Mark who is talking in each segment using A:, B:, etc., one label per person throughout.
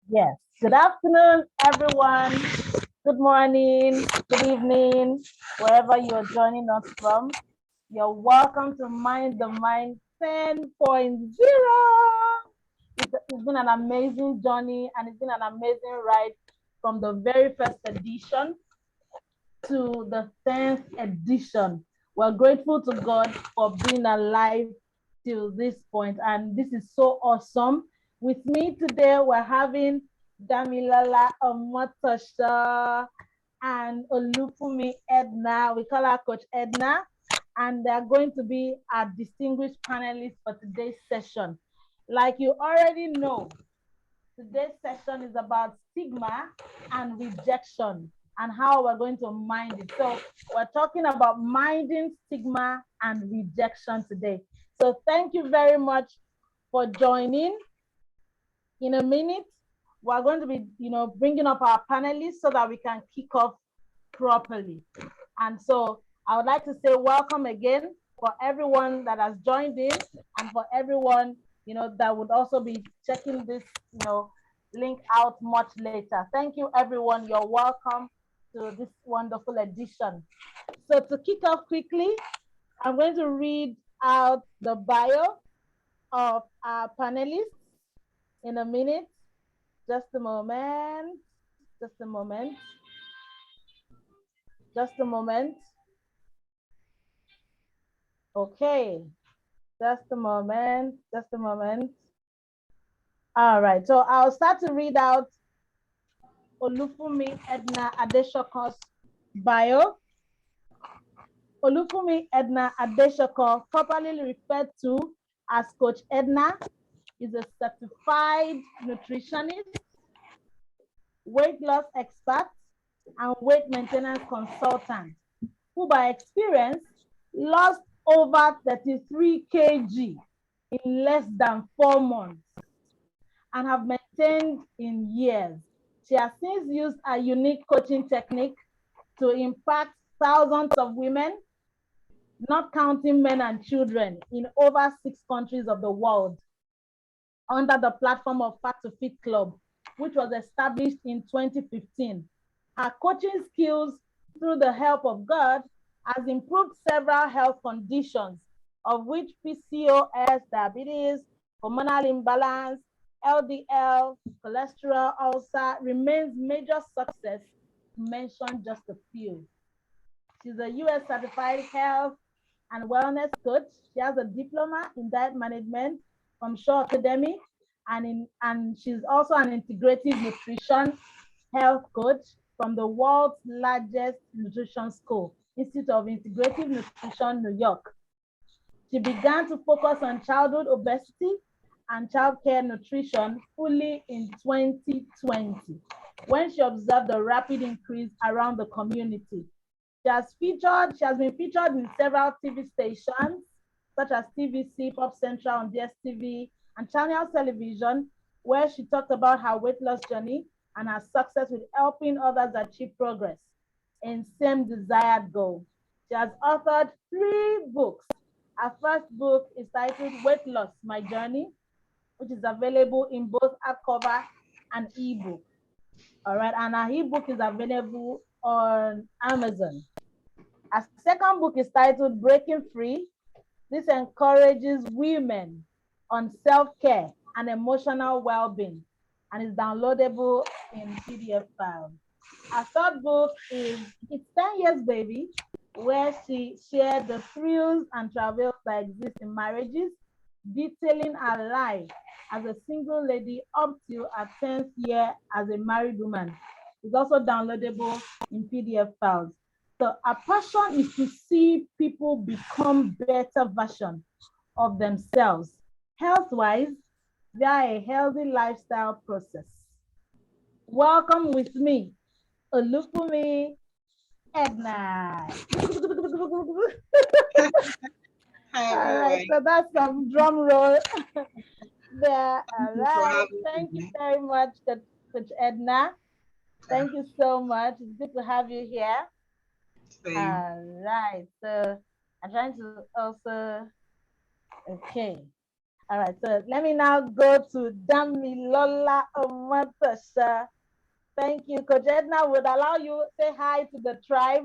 A: Yes. Good afternoon, everyone. Good morning, good evening, wherever you're joining us from. You're welcome to Mind the Mind 10.0. It's been an amazing journey and it's been an amazing ride from the very first edition to the 10th edition. We're grateful to God for being alive till this point, and this is so awesome. With me today, we're having Damilala Omotosha and Olufumi Edna. We call her Coach Edna, and they're going to be our distinguished panelists for today's session. Like you already know, today's session is about stigma and rejection and how we're going to mind it. So we're talking about minding stigma and rejection today. So thank you very much for joining. In a minute, we're going to be, bringing up our panelists so that we can kick off properly. And so I would like to say welcome again for everyone that has joined in and for everyone, that would also be checking this, link out much later. Thank you, everyone. You're welcome to this wonderful edition. So to kick off quickly, I'm going to read out the bio of our panelists in a minute. Just a moment. Just a moment. Just a moment. Okay. Just a moment. Just a moment. All right. So I'll start to read out Olufumi Edna Adeshoko's bio. Olufumi Edna Adeshoko, properly referred to as Coach Edna, is a certified nutritionist, weight loss expert, and weight maintenance consultant who by experience lost over 33 kg in less than 4 months and have maintained in years. She has since used a unique coaching technique to impact thousands of women, not counting men and children, in over 6 countries of the world under the platform of Fat to Fit Club, which was established in 2015. Her coaching skills, through the help of God, has improved several health conditions, of which PCOS, diabetes, hormonal imbalance, LDL, cholesterol, ulcer remains major success, to mention just a few. She's a US certified health and wellness coach. She has a diploma in diet management from Shaw Academy, and she's also an integrative nutrition health coach from the world's largest nutrition school, Institute of Integrative Nutrition, New York. She began to focus on childhood obesity and childcare nutrition fully in 2020, when she observed a rapid increase around the community. She has been featured in several TV stations, such as TVC, Pop Central on DSTV, and Channel Television, where she talked about her weight loss journey and her success with helping others achieve progress in same desired goal. She has authored 3 books. Her first book is titled Weight Loss, My Journey, which is available in both hardcover and ebook. All right, and her ebook is available on Amazon. Her second book is titled Breaking Free. This encourages women on self-care and emotional well-being and is downloadable in PDF file. Her third book is It's 10 Years Baby, where she shared the thrills and travails that exist in marriages, detailing her life as a single lady up to her 10th year as a married woman. It's also downloadable in PDF files. So our passion is to see people become better versions of themselves, health-wise, via a healthy lifestyle process. Welcome with me, Olufumi Edna.
B: Hi,
A: All right,
B: everyone.
A: so that's some drum roll there.
B: Thank
A: All
B: you for
A: right,
B: having
A: thank you
B: me.
A: very much, Coach Edna. Thank you so much. It's good to have you here.
B: Same.
A: All right, so I'm trying to also, okay. All right, so let me now go to Damilola Omatosha. Thank you. Coach Edna would allow you say hi to the tribe.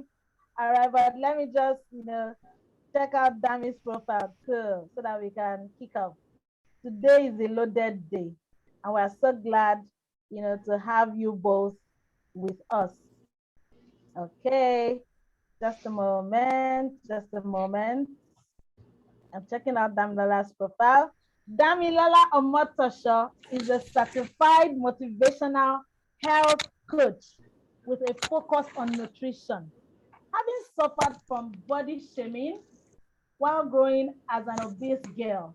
A: All right, but let me just, check out Dami's profile too so that we can kick off. Today is a loaded day, and we're so glad, to have you both with us. Okay, just a moment, just a moment. I'm checking out Damilola's profile. Damilola Omotosho is a certified motivational health coach with a focus on nutrition. Having suffered from body shaming while growing as an obese girl.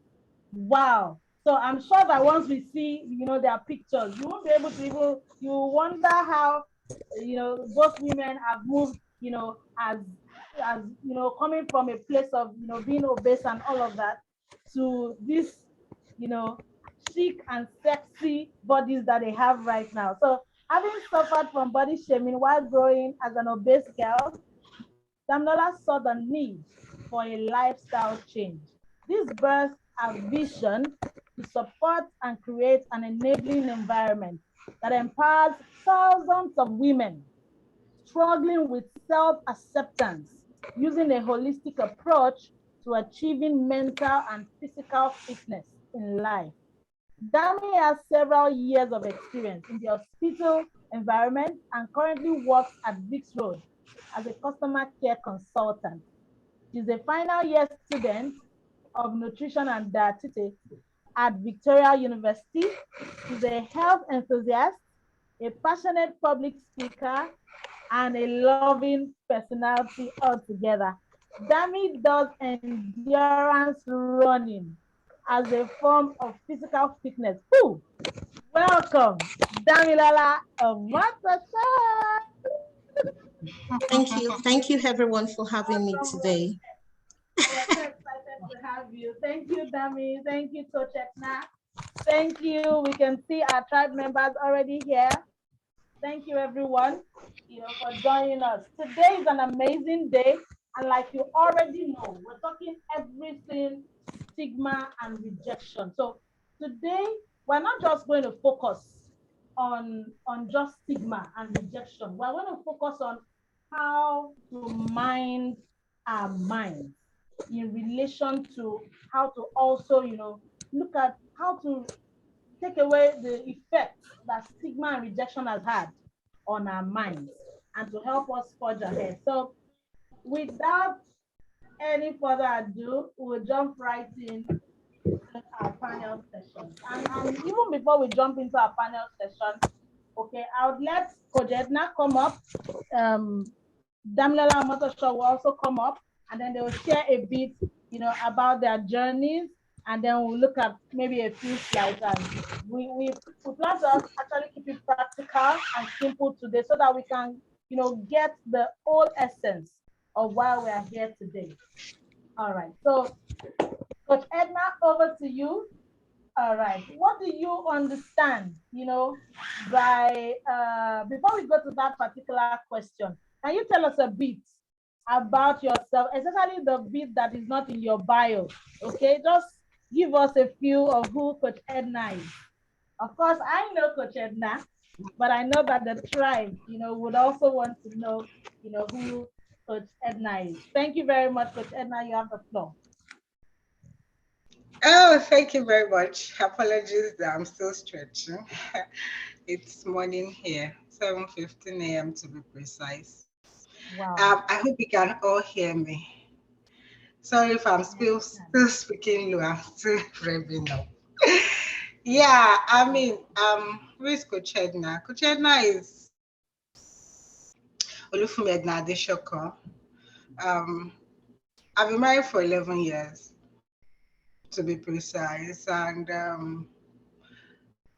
A: Wow. So I'm sure that once we see, their pictures, you won't be able to even, you wonder how, both women have moved, coming from a place of, being obese and all of that to this, you know, chic and sexy bodies that they have right now. So having suffered from body shaming while growing as an obese girl, Damilola saw the need for a lifestyle change. This birthed a vision to support and create an enabling environment that empowers thousands of women struggling with self-acceptance using a holistic approach to achieving mental and physical fitness in life. Dami has several years of experience in the hospital environment and currently works at Vicks Road as a customer care consultant. She's a final year student of nutrition and dietetics at Victoria University. She's a health enthusiast, a passionate public speaker, and a loving personality altogether. Dami does endurance running as a form of physical fitness. Woo! Welcome, Damilala Omatosha.
C: Thank you. Thank you, everyone, for having me
A: Welcome, welcome.
C: today.
A: We're so excited to have you. Thank you, Dami. Thank you, Coach Etna. Thank you. We can see our tribe members already here. Thank you, everyone, for joining us. Today is an amazing day, and like you already know, we're talking everything stigma and rejection. So today, we're not just going to focus on just stigma and rejection. We're going to focus on how to mind our minds in relation to how to also, look at how to take away the effects that stigma and rejection has had on our minds and to help us forge ahead. So, without any further ado, we'll jump right in our panel session. And even before we jump into our panel session, okay, I would let Kojetna come up. Damilola Motoshaw will also come up, and then they will share a bit, about their journeys, and then we'll look at maybe a few slides. And we plan to actually keep it practical and simple today, so that we can, get the whole essence of why we are here today. All right. So, Coach Edna, over to you. All right. What do you understand, by before we go to that particular question, can you tell us a bit about yourself, especially the bit that is not in your bio? Okay, just give us a few of who Coach Edna is. Of course, I know Coach Edna, but I know that the tribe, would also want to know, who Coach Edna is. Thank you very much, Coach Edna. You have the floor.
B: Oh, thank you very much. Apologies that I'm still stretching. It's morning here, 7:15 a.m. to be precise.
A: Wow.
B: I hope you can all hear me. Sorry if I'm
A: Yes,
B: still speaking low. I'm still revving up. Yeah, I mean, who is Coach Edna? Coach Edna is Olufumi Edna Adeshoko. Um, I've been married for 11 years, to be precise. And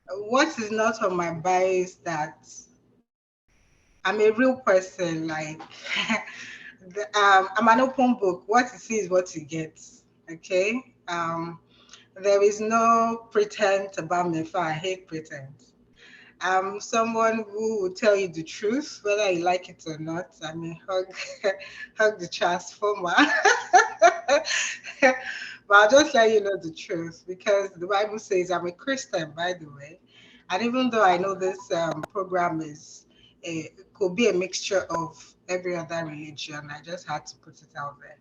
B: what is not on my bio is that I'm a real person. Like, I'm an open book. What you see is what you get. Okay. There is no pretense about me. For I hate pretense. I'm someone who will tell you the truth, whether you like it or not. I mean, hug, hug the transformer. But I'll just let you know the truth because the Bible says I'm a Christian, by the way. And even though I know this program could be a mixture of every other religion, I just had to put it out there.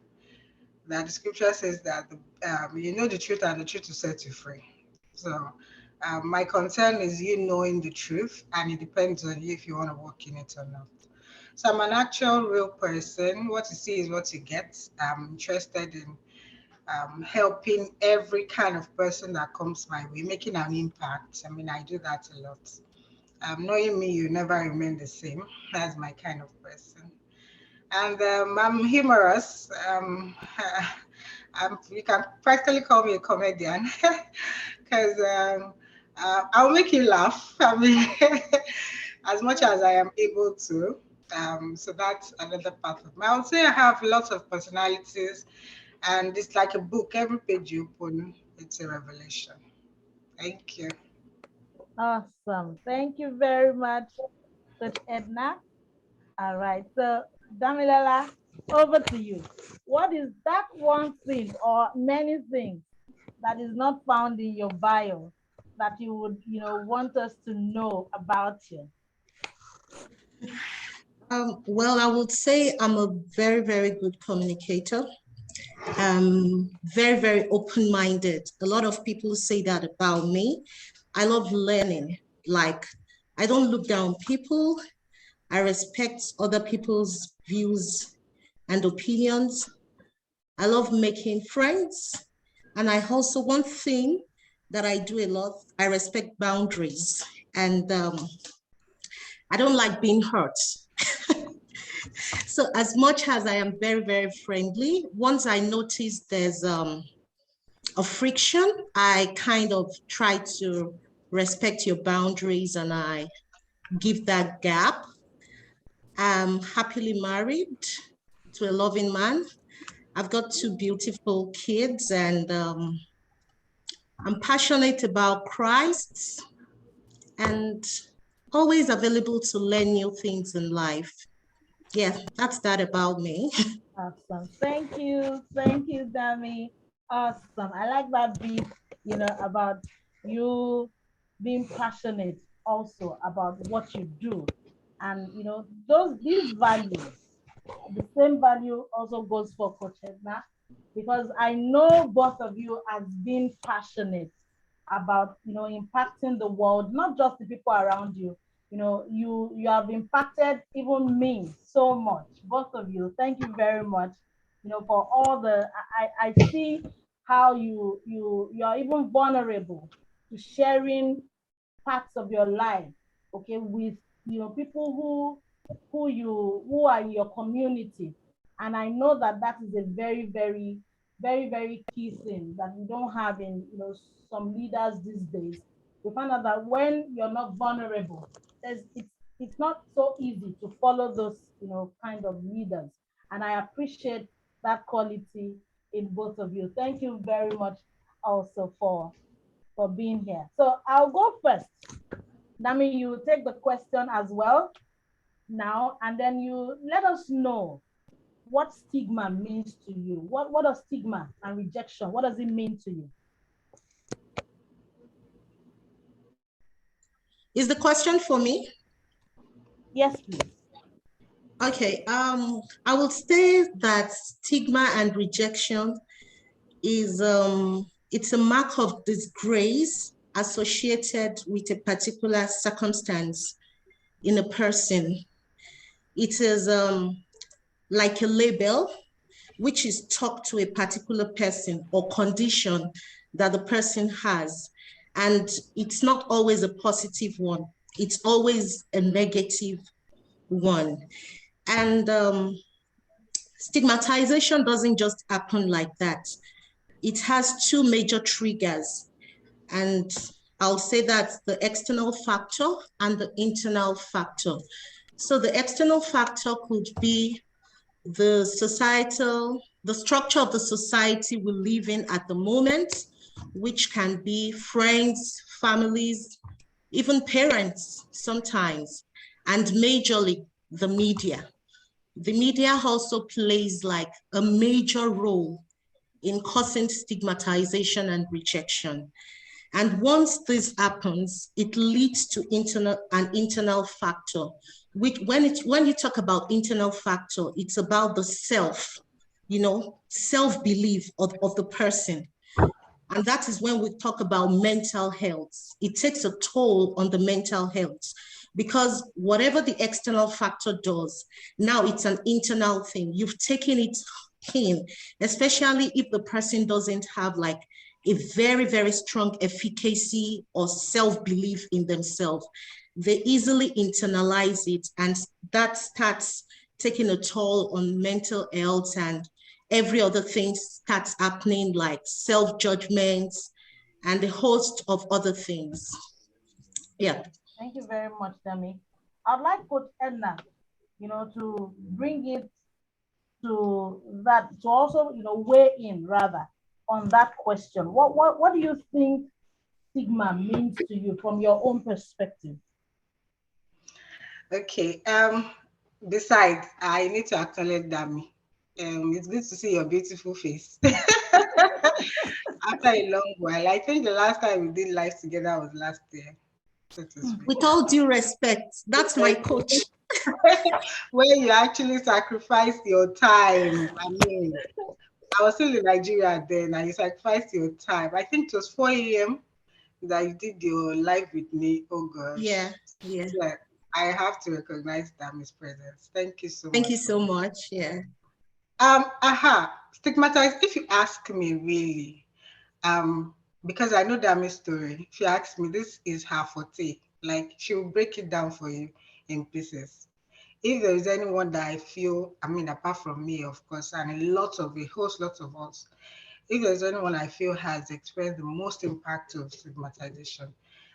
B: That the scripture says that you know the truth and the truth will set you free. So my concern is you knowing the truth, and it depends on you if you want to walk in it or not. So I'm an actual real person. What you see is what you get. I'm interested in helping every kind of person that comes my way, making an impact. I mean, I do that a lot. Knowing me, you never remain the same. That's my kind of person. And I'm humorous. You can practically call me a comedian because I'll make you laugh. I mean, as much as I am able to. So that's another part of me. I would say I have lots of personalities, and it's like a book. Every page you open, it's a revelation. Thank you.
A: Awesome. Thank you very much, Coach Edna. All right. So, Damilola, over to you. What is that one thing or many things that is not found in your bio that you would, want us to know about you?
C: Well, I would say I'm a very, very good communicator. Very, very open-minded. A lot of people say that about me. I love learning. Like, I don't look down people. I respect other people's views and opinions. I love making friends. And I also, one thing that I do a lot, I respect boundaries. And I don't like being hurt. So as much as I am very, very friendly, once I notice there's a friction, I kind of try to respect your boundaries and I give that gap. I'm happily married to a loving man. I've got two beautiful kids and I'm passionate about Christ and always available to learn new things in life. Yeah, that's that about me.
A: Awesome. Thank you. Thank you, Dami. Awesome. I like that bit, about you being passionate also about what you do. And these values, the same value also goes for Coach Edna, because I know both of you as being passionate about impacting the world, not just the people around you. You have impacted even me so much, both of you. Thank you very much, for all the I see how you are even vulnerable to sharing parts of your life, okay, with people who are in your community. And I know that that is a very, very, very, very key thing that we don't have in some leaders these days. We find out that when you're not vulnerable, it's not so easy to follow those kind of leaders. And I appreciate that quality in both of you. Thank you very much also for being here. So I'll go first. Dami, you take the question as well now, and then you let us know what stigma means to you. What does stigma and rejection, what does it mean to you?
C: Is the question for me?
A: Yes, please.
C: Okay, I would say that stigma and rejection is it's a mark of disgrace associated with a particular circumstance in a person. It is like a label which is stuck to a particular person or condition that the person has. And it's not always a positive one. It's always a negative one. And stigmatization doesn't just happen like that. It has two major triggers. And I'll say that's the external factor and the internal factor. So the external factor could be the structure of the society we live in at the moment, which can be friends, families, even parents sometimes, and majorly the media. The media also plays like a major role in causing stigmatization and rejection. And once this happens, it leads to an internal factor. When you talk about internal factor, it's about the self, self-belief of the person. And that is when we talk about mental health. It takes a toll on the mental health because whatever the external factor does, now it's an internal thing. You've taken it in, especially if the person doesn't have like a very, very strong efficacy or self-belief in themselves. They easily internalize it, and that starts taking a toll on mental health, and every other thing starts happening, like self-judgments and a host of other things. Yeah.
A: Thank you very much, Dami. I'd like Coach Edna, to bring it to that, to also, weigh in rather on that question. What do you think stigma means to you from your own perspective?
B: Okay. Besides, I need to acknowledge Dami. It's good to see your beautiful face. After a long while, I think the last time we did live together was last year, so to speak.
C: With all due respect, that's my coach.
B: Where you actually sacrificed your time. I mean, I was still in Nigeria then, and you sacrificed your time. I think it was 4 a.m. that you did your live with me. Oh
C: Yeah,
B: gosh.
C: yeah.
B: Yeah, I have to recognize Dami's presence. Thank you so
C: Thank
B: much
C: you
B: for
C: so
B: that.
C: much. Yeah.
B: Stigmatized, if you ask me really, um, because I know Dami's story. If you ask me, this is her forte. Like she will break it down for you in pieces. If there is anyone that I feel, I mean, apart from me, of course, and a host lot of us, if there's anyone I feel has experienced the most impact of stigmatization,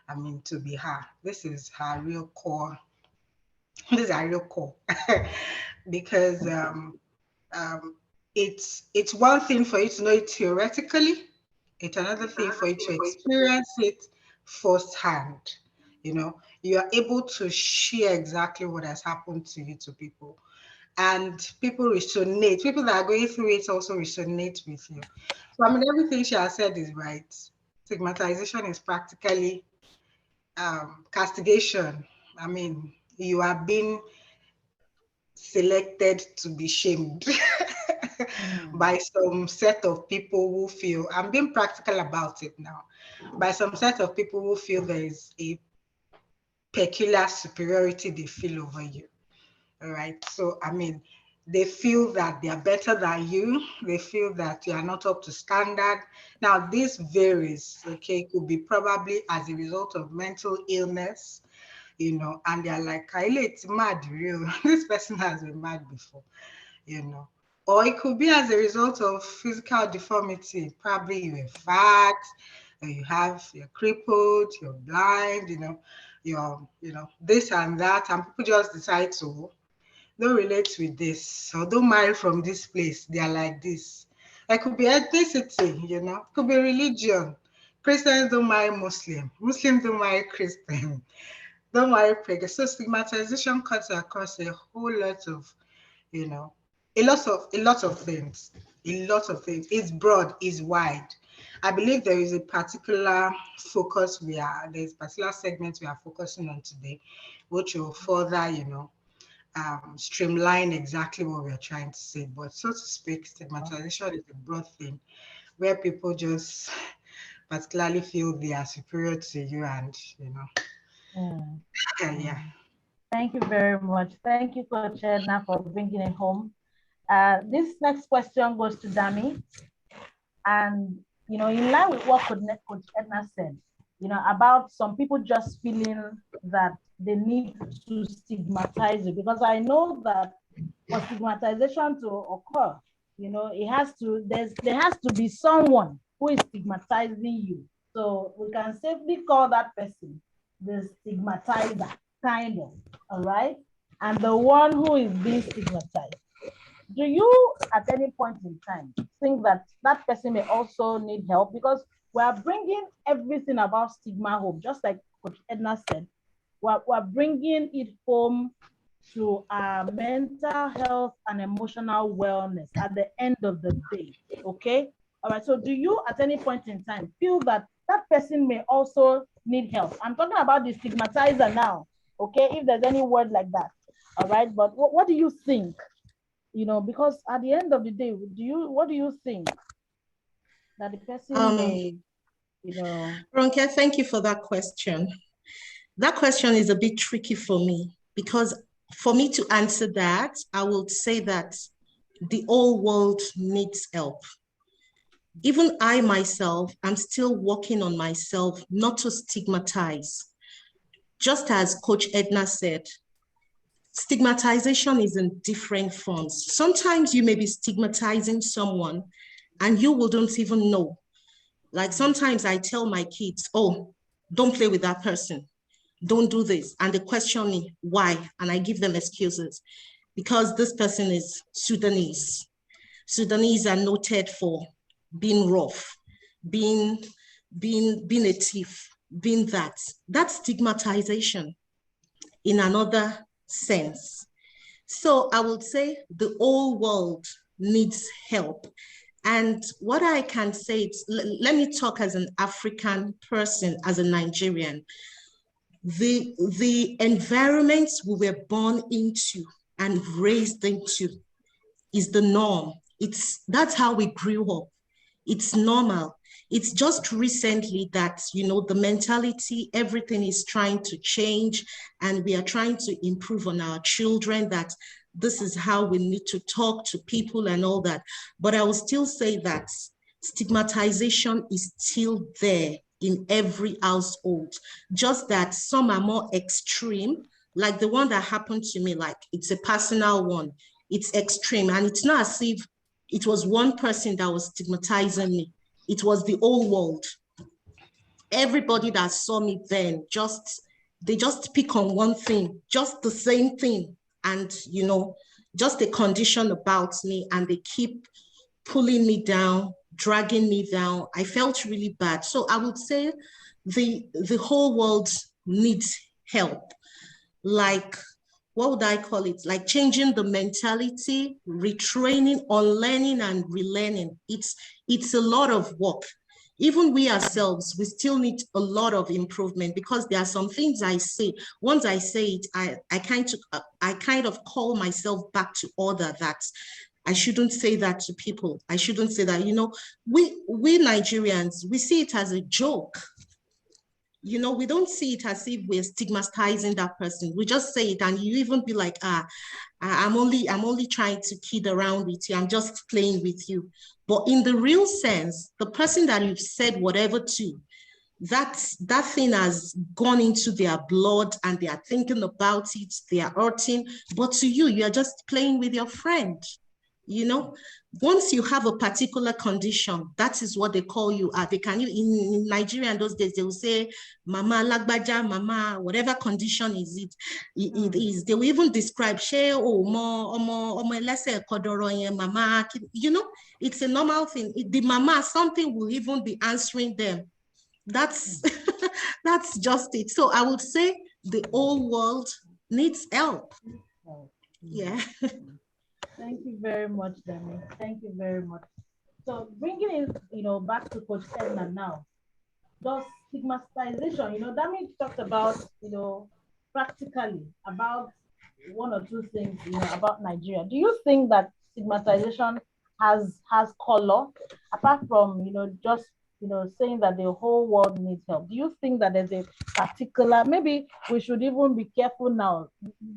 B: I mean, to be her. This is her real core. This is her real core, because um, it's one thing for you to know it theoretically. It's another thing for you to experience it firsthand. You are able to share exactly what has happened to you to people, and people resonate. People that are going through it also resonate with you. So, I mean, everything she has said is right. Stigmatization is practically castigation. I mean, you are being selected to be shamed by some set of people who feel, I'm being practical about it now, by some set of people who feel there is a peculiar superiority they feel over you. All right. So, I mean, they feel that they are better than you. They feel that you are not up to standard. Now, this varies, okay? It could be probably as a result of mental illness, and they're like, Kyle, it's mad, real. This person has been mad before, you know. Or it could be as a result of physical deformity. Probably you're fat, or you're crippled, you're blind, this and that, and people just decide to don't relate with this or don't marry from this place. They are like this. It could be ethnicity, it could be religion. Christians don't marry Muslim. Muslims don't marry Christian. Don't marry pagan. So stigmatization cuts across a whole lot of, you know, a lot of things. A lot of things. It's broad, it's wide. I believe there is a particular there's a particular segment we are focusing on today, which will further, streamline exactly what we're trying to say. But so to speak, stigmatization is a broad thing where people just particularly feel they are superior to you, and
A: Mm.
B: yeah.
A: Thank you very much. Thank you, Coach Edna, for bringing it home. This next question goes to Dami. And, in line with what Coach Edna said, about some people just feeling that they need to stigmatize you, because I know that for stigmatization to occur, there has to be someone who is stigmatizing you. So we can safely call that person the stigmatizer, kind of, all right? And the one who is being stigmatized. Do you, at any point in time, think that that person may also need help? Because we are bringing everything about stigma home, just like Coach Edna said, we're bringing it home to our mental health and emotional wellness at the end of the day, okay? All right. So do you at any point in time feel that that person may also need help? I'm talking about the stigmatizer now. Okay, if there's any word like that. All right. But what do you think? Because at the end of the day, what do you think that the person
C: Um,
A: may.
C: Ronke, thank you for that question. That question is a bit tricky for me because for me to answer that, I would say that the whole world needs help. Even I myself, I'm still working on myself not to stigmatize. Just as Coach Edna said, stigmatization is in different forms. Sometimes you may be stigmatizing someone and you wouldn't even know. Like sometimes I tell my kids, oh, don't play with that person. Don't do this. And they question me why. And I give them excuses because this person is Sudanese. Sudanese are noted for being rough, being being a thief, being that. That's stigmatization in another sense. So I would say the whole world needs help. And what I can say, let me talk as an African person, as a Nigerian. The environments we were born into and raised into is the norm. That's how we grew up. It's normal. It's just recently that, the mentality, everything is trying to change, and we are trying to improve on our children that this is how we need to talk to people and all that. But I will still say that stigmatization is still there in every household, just that some are more extreme, like the one that happened to me, like it's a personal one. It's extreme, and it's not as if it was one person that was stigmatizing me. It was the whole world. Everybody that saw me then they just pick on one thing, just the same thing. And, just a condition about me, and they keep pulling me down, dragging me down. I felt really bad. So I would say the whole world needs help. Like, what would I call it? Like changing the mentality, retraining, unlearning, and relearning. It's a lot of work. Even we ourselves, we still need a lot of improvement because there are some things I say. Once I say it, I kind of call myself back to order that I shouldn't say that to people. I shouldn't say that. We Nigerians, we see it as a joke. We don't see it as if we're stigmatizing that person. We just say it, and you even be like, I'm only trying to kid around with you. I'm just playing with you. But in the real sense, the person that you've said whatever to, that thing has gone into their blood, and they are thinking about it, they are hurting. But to you, you're just playing with your friend. you know Once you have a particular condition, that is what they call you at. They can, you in Nigeria in those days, they will say mama lagbaja, mama whatever condition is it is. They will even describe she omo let's say kodoro mama. It's a normal thing. The mama, something will even be answering them. That's that's just it. So I would say the whole world needs help. Yeah.
A: Thank you very much, Danny. Thank you very much. So bringing it, back to Coach Edna now. Does stigmatization, Danny talked about, practically about one or two things, about Nigeria. Do you think that stigmatization has color apart from, just saying that the whole world needs help? Do you think that there's a particular, maybe we should even be careful now,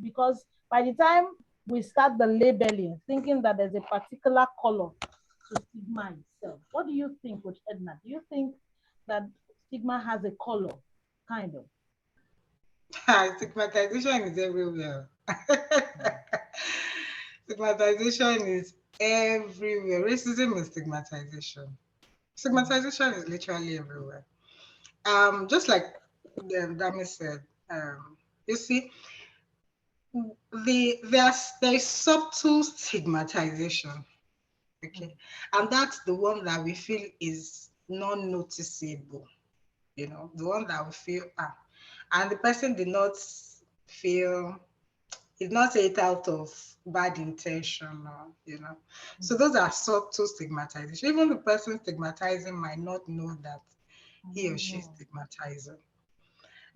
A: because by the time we start the labeling, thinking that there's a particular color to stigma itself. What do you think, Coach Edna? Do you think that stigma has a color, kind of?
B: Stigmatization is everywhere. Stigmatization is everywhere. Racism is stigmatization. Stigmatization is literally everywhere. Just like Dami said, you see, there's subtle stigmatization, okay, and that's the one that we feel is non-noticeable. The one that we feel and the person did not feel It's not it out of bad intention, or So those are subtle stigmatization. Even the person stigmatizing might not know that he or she is stigmatizing.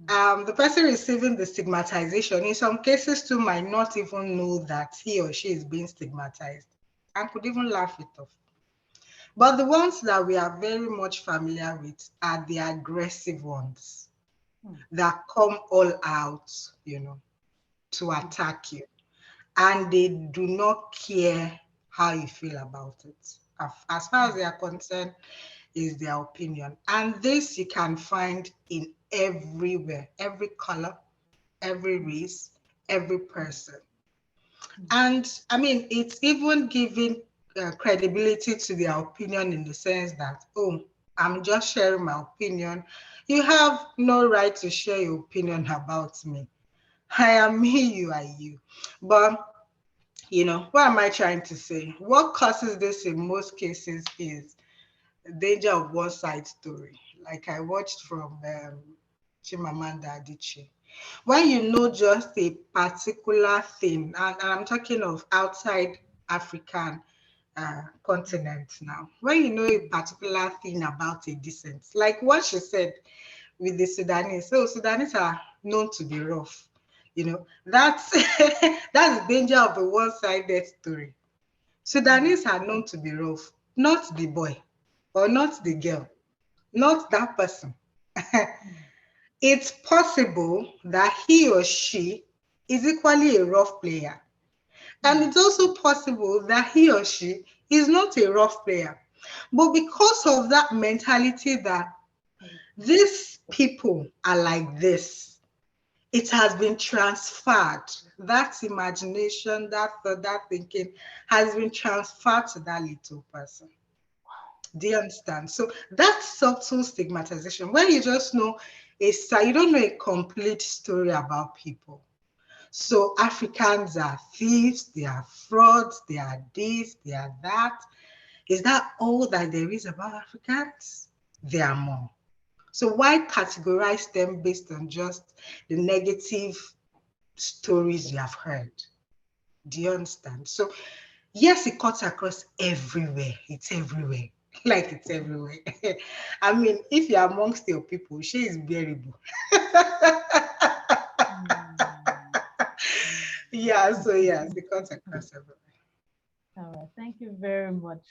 B: The person receiving the stigmatization, in some cases too, might not even know that he or she is being stigmatized and could even laugh it off. But the ones that we are very much familiar with are the aggressive ones that come all out, to attack you. And they do not care how you feel about it. As far as they are concerned, is their opinion. And this you can find in everywhere, every color, every race, every person. And I mean, it's even giving credibility to their opinion in the sense that, oh, I'm just sharing my opinion. You have no right to share your opinion about me. I am me, you are you. But, what am I trying to say? What causes this in most cases is the danger of one side story. Like I watched from Chimamanda Adichie. When you know just a particular thing, and I'm talking of outside African continent now, when you know a particular thing about a descent, like what she said with the Sudanese. So Sudanese are known to be rough. That's that's the danger of a one-sided story. Sudanese are known to be rough, not the boy or not the girl, not that person. It's possible that he or she is equally a rough player. And it's also possible that he or she is not a rough player. But because of that mentality that these people are like this, it has been transferred. That imagination, that thought, that thinking has been transferred to that little person. Do you understand? So that's subtle stigmatization. When you just know you don't know a complete story about people. So Africans are thieves, they are frauds, they are this, they are that. Is that all that there is about Africans? There are more. So why categorize them based on just the negative stories you have heard? Do you understand? So yes, it cuts across everywhere. It's everywhere. Like it's everywhere. I mean, if you're amongst your people, she is bearable. Yeah, so yes, it cuts across everywhere.
A: All right, thank you very much.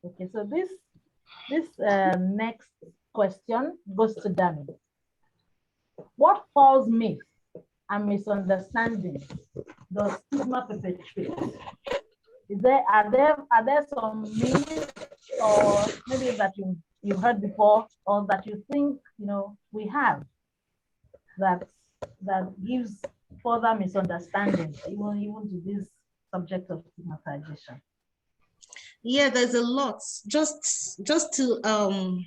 A: Okay, so this next question goes to Dami. What false myths and misunderstandings does stigma perpetuate? Are there some myths or maybe that you've heard before or that you think we have that gives further misunderstanding even to this subject of stigmatization?
C: Yeah, there's a lot. Just to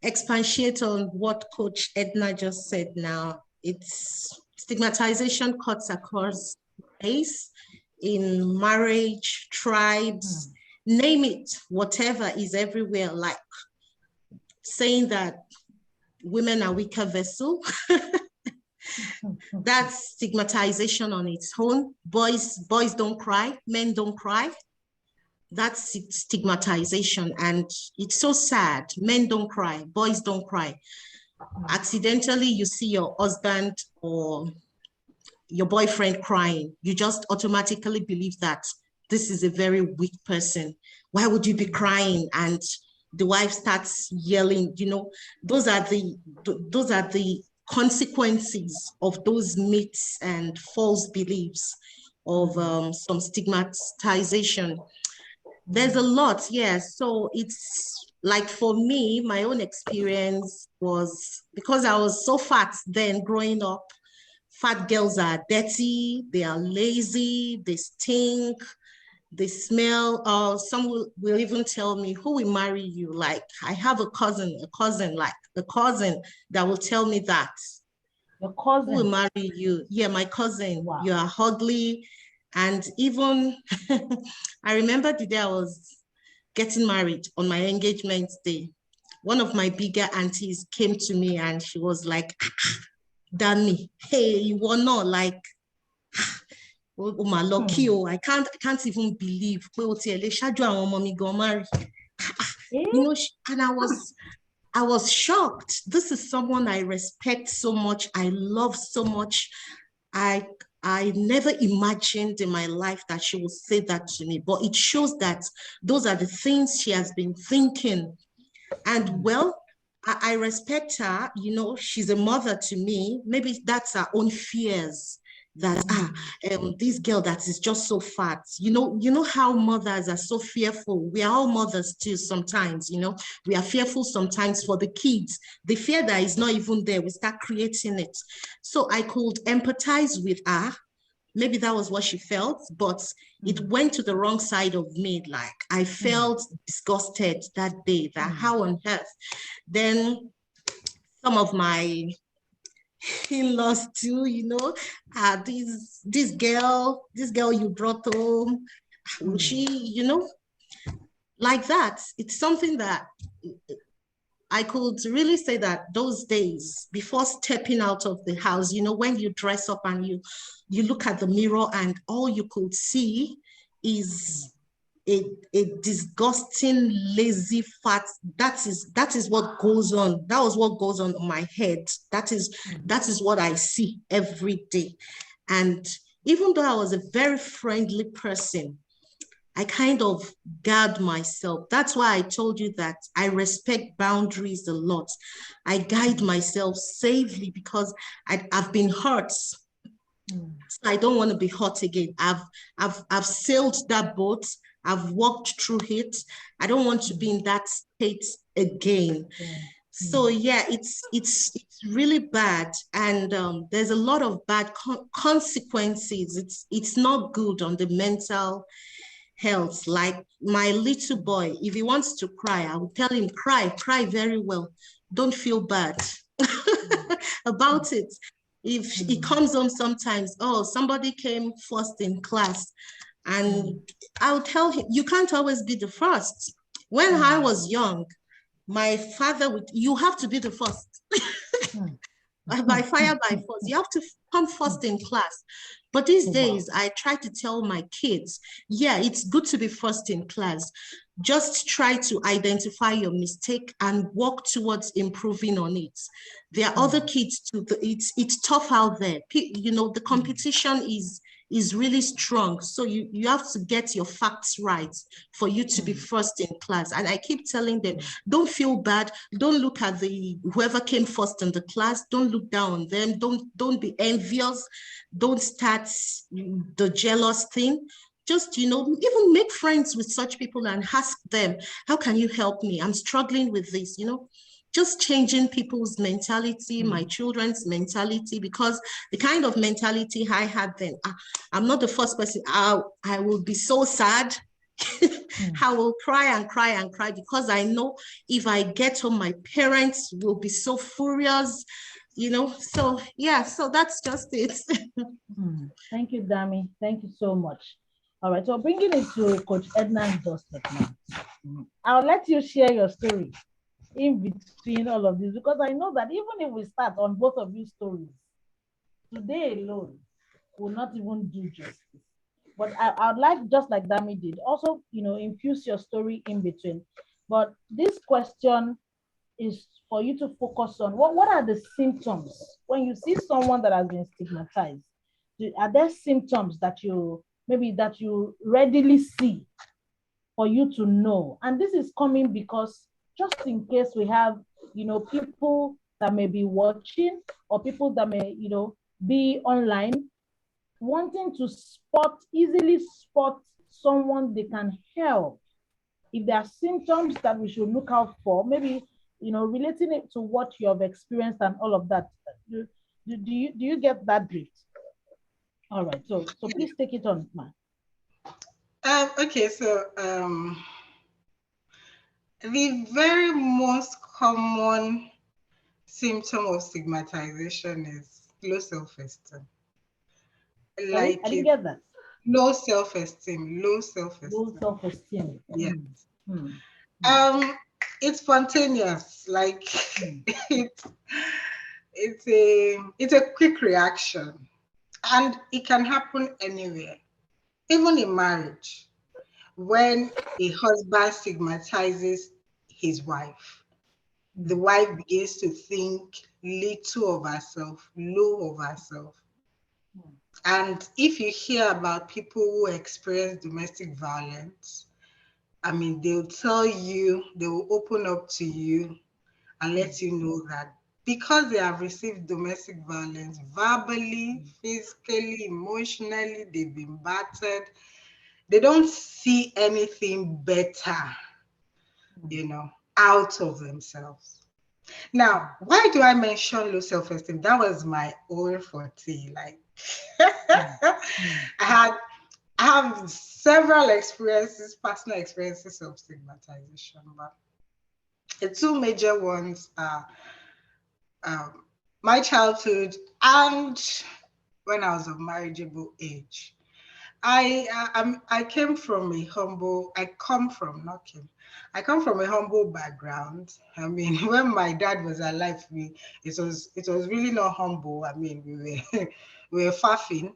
C: expatiate on what Coach Edna just said now, it's stigmatization cuts across race, in marriage, tribes, name it, whatever is everywhere, like saying that women are weaker vessel. That's stigmatization on its own. Boys don't cry, men don't cry. That's stigmatization, and it's so sad. Men don't cry, boys don't cry. Accidentally you see your husband or your boyfriend crying, you just automatically believe that this is a very weak person. Why would you be crying? And the wife starts yelling. Those are the consequences of those myths and false beliefs of some stigmatization. There's a lot, yes. So it's like, for me, my own experience was, because I was so fat then growing up, fat girls are dirty, they are lazy, they stink, they smell. Some will even tell me, who will marry you? Like, I have a cousin that will tell me that.
A: Your
C: Who will
A: cousin?
C: marry you? Yeah, my cousin.
A: Wow.
C: You are ugly. And even, I remember the day I was getting married, on my engagement day, one of my bigger aunties came to me and she was like, Danny, hey, you were not like, I can't even believe. You know, and I was shocked. This is someone I respect so much, I love so much. I I never imagined in my life that she would say that to me, but it shows that those are the things she has been thinking. And well, I respect her. You know, she's a mother to me. Maybe that's her own fears that this girl that is just so fat. You know how mothers are so fearful. We are all mothers too sometimes, you know. We are fearful sometimes for the kids. The fear that is not even there, we start creating it. So I could empathize with her. Maybe that was what she felt, but it went to the wrong side of me. Like I felt disgusted that day, that how on earth. Then some of my in-laws too, you know, this girl you brought home, she, you know, like that. It's something that I could really say that those days before stepping out of the house, you know, when you dress up and you look at the mirror and all you could see is a disgusting, lazy fat. That is what goes on. That was what goes on my head. That is what I see every day. And even though I was a very friendly person, I kind of guard myself. That's why I told you that I respect boundaries a lot. I guide myself safely because I've been hurt. So I don't want to be hurt again. I've sailed that boat. I've walked through it. I don't want to be in that state again. So yeah, it's really bad, and there's a lot of bad consequences. It's not good on the mental health. Like my little boy, if he wants to cry, I will tell him, cry very well. Don't feel bad about it. If he comes home sometimes, oh, somebody came first in class, and I'll tell him, you can't always be the first. When I was young, my father would, you have to be the first. By fire, by force. You have to come first in class. But these days, I try to tell my kids, yeah, it's good to be first in class. Just try to identify your mistake and work towards improving on it. There are other kids too. It's tough out there. You know, the competition is really strong. So you have to get your facts right for you to be first in class. And I keep telling them, don't feel bad. Don't look at whoever came first in the class. Don't look down on them. Don't be envious. Don't start the jealous thing. Just, you know, even make friends with such people and ask them, how can you help me? I'm struggling with this, you know. Just changing people's mentality, my children's mentality, because the kind of mentality I had then, I'm not the first person. I will be so sad. I will cry and cry and cry because I know if I get home, my parents will be so furious, you know. So yeah, so that's just it.
A: Thank you, Dami. Thank you so much. All right, so bringing it to Coach Edna and Joseph now. I'll let you share your story in between all of this, because I know that even if we start on both of you stories, today alone will not even do justice. But I'd like, just like Dami did, also, you know, infuse your story in between. But this question is for you to focus on what are the symptoms when you see someone that has been stigmatized. Are there symptoms that you readily see for you to know? And this is coming because just in case we have, you know, people that may be watching or people that may, you know, be online wanting to easily spot someone they can help. If there are symptoms that we should look out for, maybe, you know, relating it to what you have experienced and all of that. Do you get that drift? All right, so please take it on, Ma.
B: Okay, so the very most common symptom of stigmatization is low self-esteem.
A: Sorry, I didn't get that.
B: Low self-esteem.
A: Low self-esteem.
B: Yes. It's spontaneous. Like it's a quick reaction. And it can happen anywhere, even in marriage, when a husband stigmatizes his wife. The wife begins to think little of herself, low of herself. And if you hear about people who experience domestic violence, I mean, they'll tell you, they will open up to you and let you know that because they have received domestic violence verbally, physically, emotionally, they've been battered, they don't see anything better, out of themselves. Now, why do I mention low self-esteem? That was my own forte. Like, I had I have several experiences, personal experiences of stigmatization, but the two major ones are um, my childhood and when I was of marriageable age. I came from a humble. I come from not came. I come from a humble background. I mean, when my dad was alive, it was really not humble. I mean, we were faffing,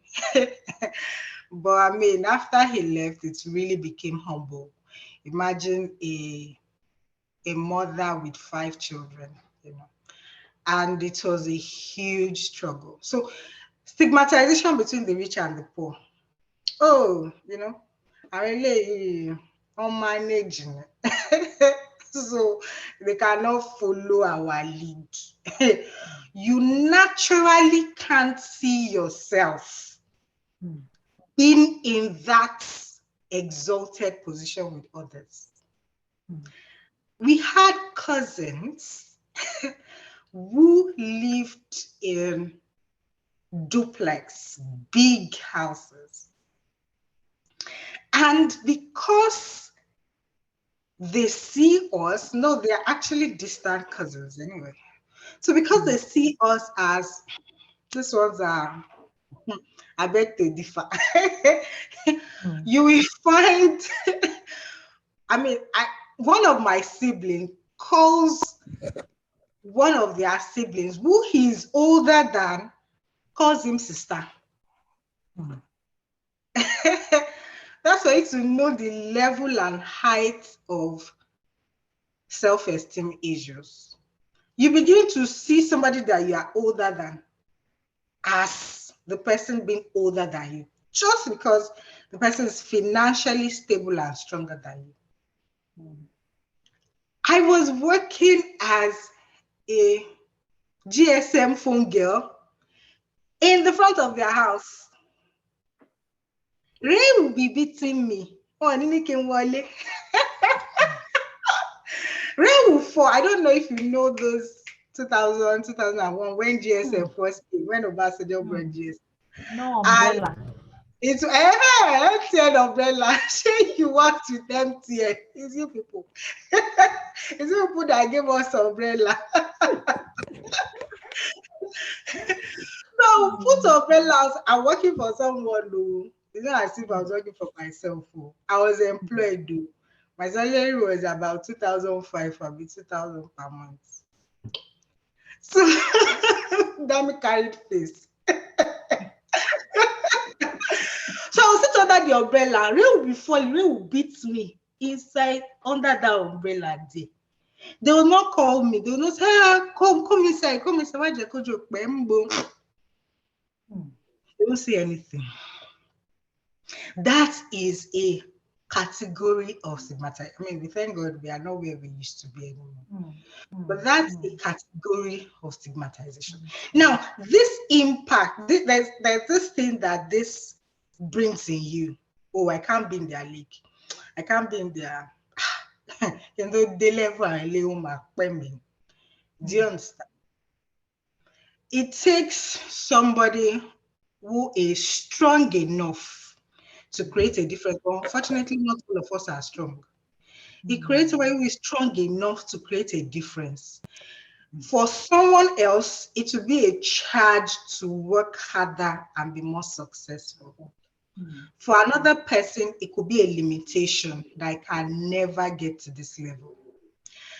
B: but I mean, after he left, it really became humble. Imagine a mother with 5 children, you know, and it was a huge struggle. So stigmatization between the rich and the poor. Oh, I really unmanaging. So they cannot follow our lead. You naturally can't see yourself being in that exalted position with others. We had cousins who lived in duplex, big houses. And because they see us, no, they're actually distant cousins anyway. So because they see us as these ones are, I beg to differ. You will find, I mean, one of my siblings calls one of their siblings who he is older than, calls him sister. That's for you to know the level and height of self-esteem issues. You begin to see somebody that you are older than as the person being older than you, just because the person is financially stable and stronger than you. I was working as a GSM phone girl in the front of their house. Ray will be beating me. Oh, Ray will fall. I don't know if you know those 2000, 2001 when GSM first came, when Obasanjo brought GSM.
A: No
B: And
A: umbrella.
B: it's MTN umbrella. Say you worked with MTN. It's you people. It's you people that gave us umbrella. No, put umbrellas. I'm working for someone who, it's not as if I was working for myself. Oh. I was employed though. My salary was about 2005 or 2000 per month. So that me carried face. So I was sitting under the umbrella. Rain will be falling, rain will beat me inside under that umbrella there. They will not call me. They will not say, come inside, come inside. Why you go to Pembo? They don't say anything. That is a category of stigmatization. I mean, we thank God we are not where we used to be anymore. But that's a category of stigmatization. Now, this impact, there's this thing that this brings in you. Oh, I can't be in their league. I can't be in their they level and do you understand? It takes somebody who is strong enough to create a difference. But unfortunately, not all of us are strong. It creates somebody who is strong enough to create a difference. For someone else, it will be a charge to work harder and be more successful. For another person, it could be a limitation that I can never get to this level.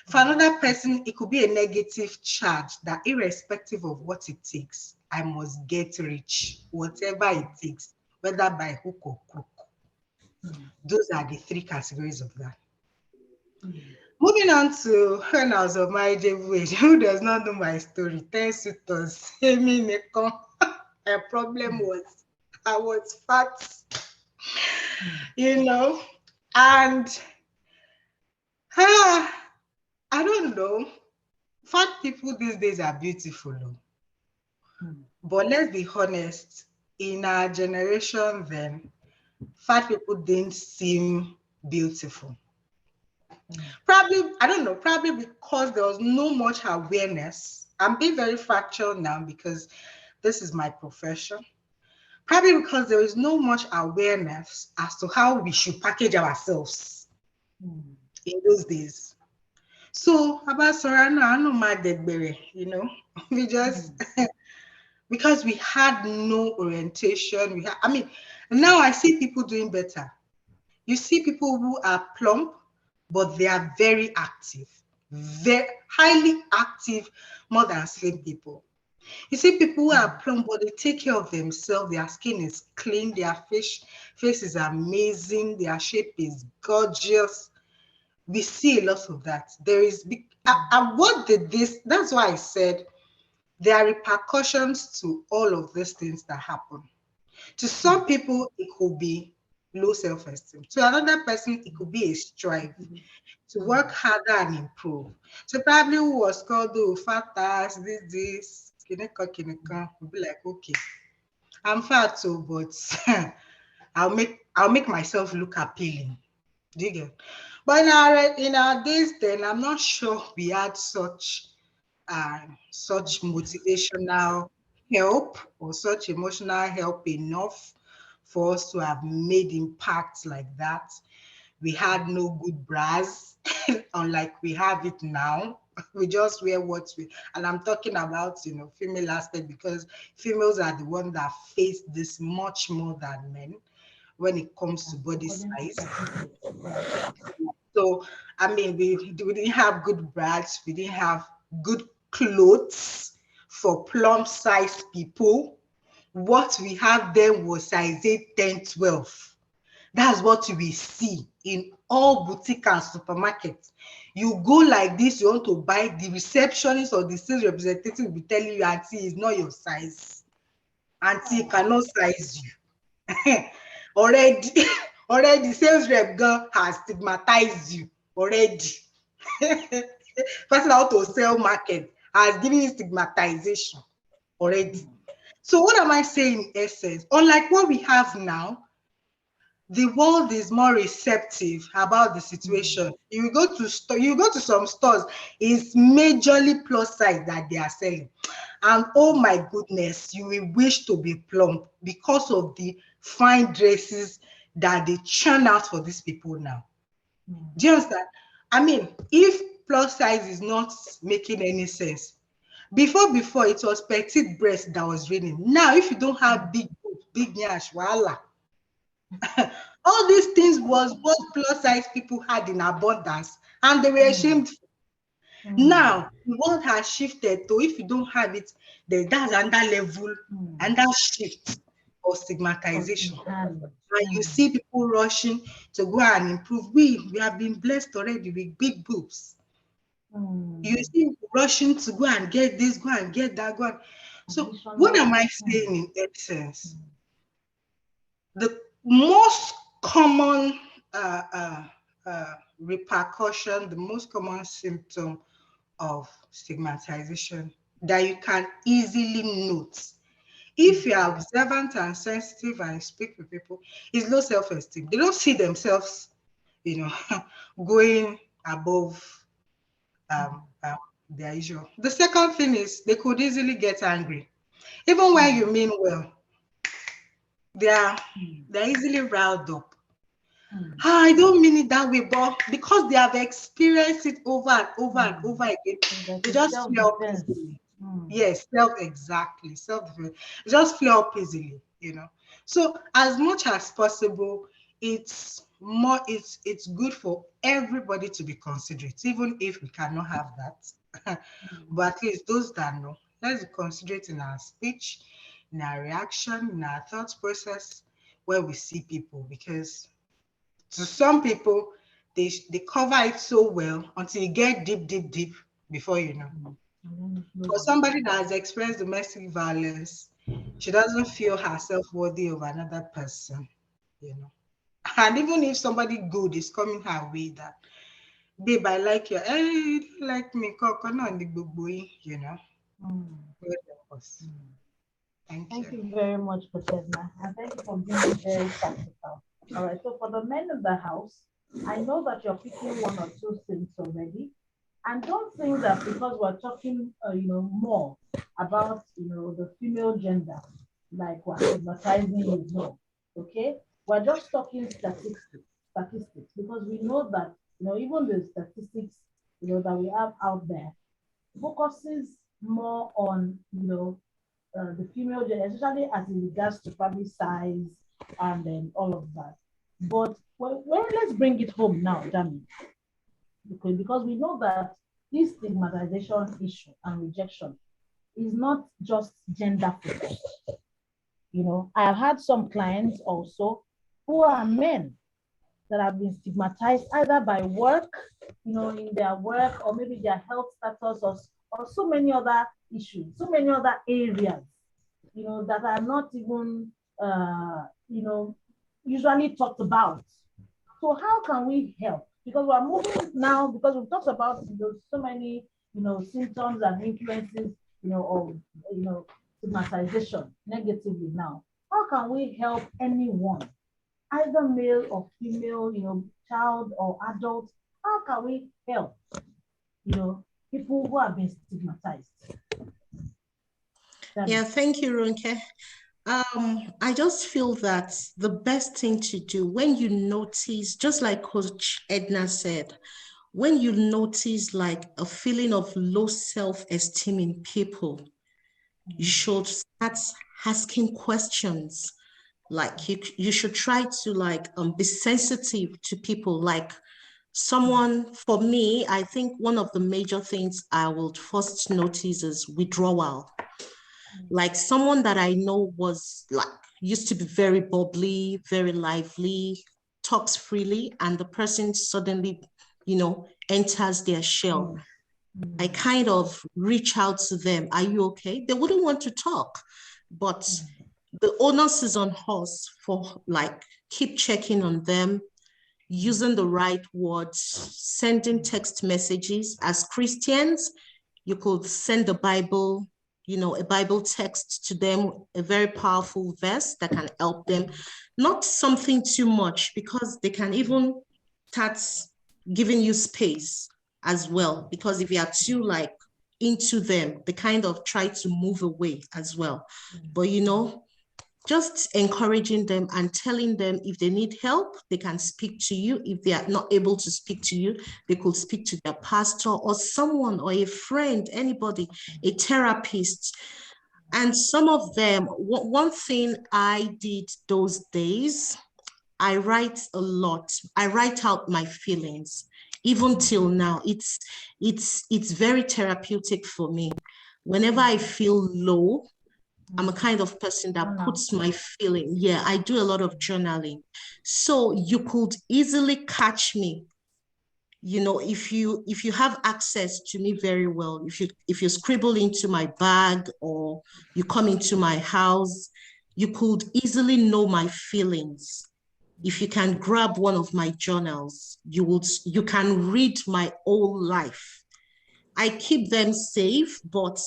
B: For another person, it could be a negative charge that irrespective of what it takes, I must get rich, whatever it takes, whether by hook or crook. Those are the three categories of that. Moving on to when I was of marriageable age, who does not know my story? 10 suitors, Amy Nekon. My problem was I was fat, you know, and ah, I don't know. Fat people these days are beautiful, though. But let's be honest, in our generation then, fat people didn't seem beautiful. Probably, I don't know, probably because there was no much awareness. I'm being very factual now because this is my profession. Probably because there is no much awareness as to how we should package ourselves in those days. So about Sorano, I know my dead berry, we just because we had no orientation. I mean, now I see people doing better. You see people who are plump, but they are very active, very highly active, more than slim people. You see people who are plump, but they take care of themselves. Their skin is clean, their face is amazing, their shape is gorgeous. We see a lot of that. There is big. What did this? That's why I said there are repercussions to all of these things that happen. To some people, it could be low self-esteem. To another person, it could be a strive to work harder and improve. So probably who was called the fat ass, this, kineka, will be like, okay, I'm fat too, but I'll make myself look appealing. Do you get? But in our days then, I'm not sure we had such motivational help or such emotional help enough for us to have made impacts like that. We had no good bras, unlike we have it now. We just wear what we, and I'm talking about, female aspect because females are the ones that face this much more than men when it comes to body size. So, I mean, we didn't have good bras, we didn't have good clothes for plump size people. What we have then was size 8, 10, 12. That's what we see in all boutique and supermarkets. You go like this, you want to buy, the receptionist or the sales representative will be telling you, Auntie, it's not your size. Auntie cannot size you. Already, already, sales rep girl has stigmatized you already. Person out to sell market has given you stigmatization already. So what am I saying in essence? Unlike what we have now, the world is more receptive about the situation. You go to some stores, it's majorly plus size that they are selling. And oh my goodness, you will wish to be plump because of the fine dresses that they churn out for these people now. Do you understand? I mean, if plus size is not making any sense, before it was petite breast that was raining. Now, if you don't have big boobs, big nyash, voila. All these things was what plus size people had in abundance, and they were ashamed. Now the world has shifted to if you don't have it, then that's another level and that shift of stigmatization. And you see people rushing to go and improve. We have been blessed already with big boobs. You see people rushing to go and get this, go and get that, go. So what am I saying in essence? The most common repercussion, the most common symptom of stigmatization that you can easily note if you are observant and sensitive and speak with people is low self-esteem. They don't see themselves, you know, going above um, their usual. The second thing is they could easily get angry. Even when you mean well, they are they're easily riled up. I don't mean it that way, but because they have experienced it over and over and over again, they just flare up easily. Yes, self-defense. They just flare up easily. So as much as possible, it's good for everybody to be considerate, even if we cannot have that. But at least those that know, Let's be considerate in our speech, in our reaction, in our thought process, where we see people, because to some people, they cover it so well until you get deep, deep, deep before you know. For somebody that has experienced domestic violence, she doesn't feel herself worthy of another person, you know. And even if somebody good is coming her way, that babe, I like you, hey, you don't like me, koko na ni gbogbo yin, you know.
A: Mm.
B: God help us. Thank
A: Thank
B: you.
A: you very much, Paterna, and thank you for being very practical. All right, so for the men in the house, I know that you're picking one or two things already, and don't think that because we're talking, more about, the female gender, like we're stigmatizing you, no, okay? We're just talking statistics, because we know that, even the statistics, that we have out there focuses more on, the female gender, especially as in regards to family size and then all of that. But well, let's bring it home now, Jamie, because we know that this stigmatization issue and rejection is not just gender focused. I have had some clients also who are men that have been stigmatized either by work, in their work, or maybe their health status, or so many other issues, so many other areas, that are not even, usually talked about. So how can we help? Because we're moving now, because we've talked about, so many, symptoms and influences, of, stigmatization negatively now. How can we help anyone, either male or female, child or adult? How can we help, people who have been stigmatized?
C: Yeah, thank you, Ronke. I just feel that the best thing to do when you notice, just like Coach Edna said, when you notice like a feeling of low self-esteem in people, you should start asking questions. Like you should try to like be sensitive to people. Like someone, for me, I think one of the major things I would first notice is withdrawal. Like someone that I know was like used to be very bubbly, very lively, talks freely, and the person suddenly, enters their shell. I kind of reach out to them. Are you okay? They wouldn't want to talk, but the onus is on us for like keep checking on them, using the right words, sending text messages. As Christians, you could send the Bible, a Bible text to them, a very powerful verse that can help them. Not something too much because they can even start giving you space as well. Because if you are too like into them, they kind of try to move away as well. But just encouraging them and telling them if they need help, they can speak to you. If they are not able to speak to you, they could speak to their pastor or someone or a friend, anybody, a therapist. And some of them, one thing I did those days, I write a lot. I write out my feelings. Even till now, it's very therapeutic for me. Whenever I feel low, I'm a kind of person that puts my feeling. Yeah, I do a lot of journaling. So you could easily catch me. If you have access to me very well, if you scribble into my bag or you come into my house, you could easily know my feelings. If you can grab one of my journals, you can read my whole life. I keep them safe, but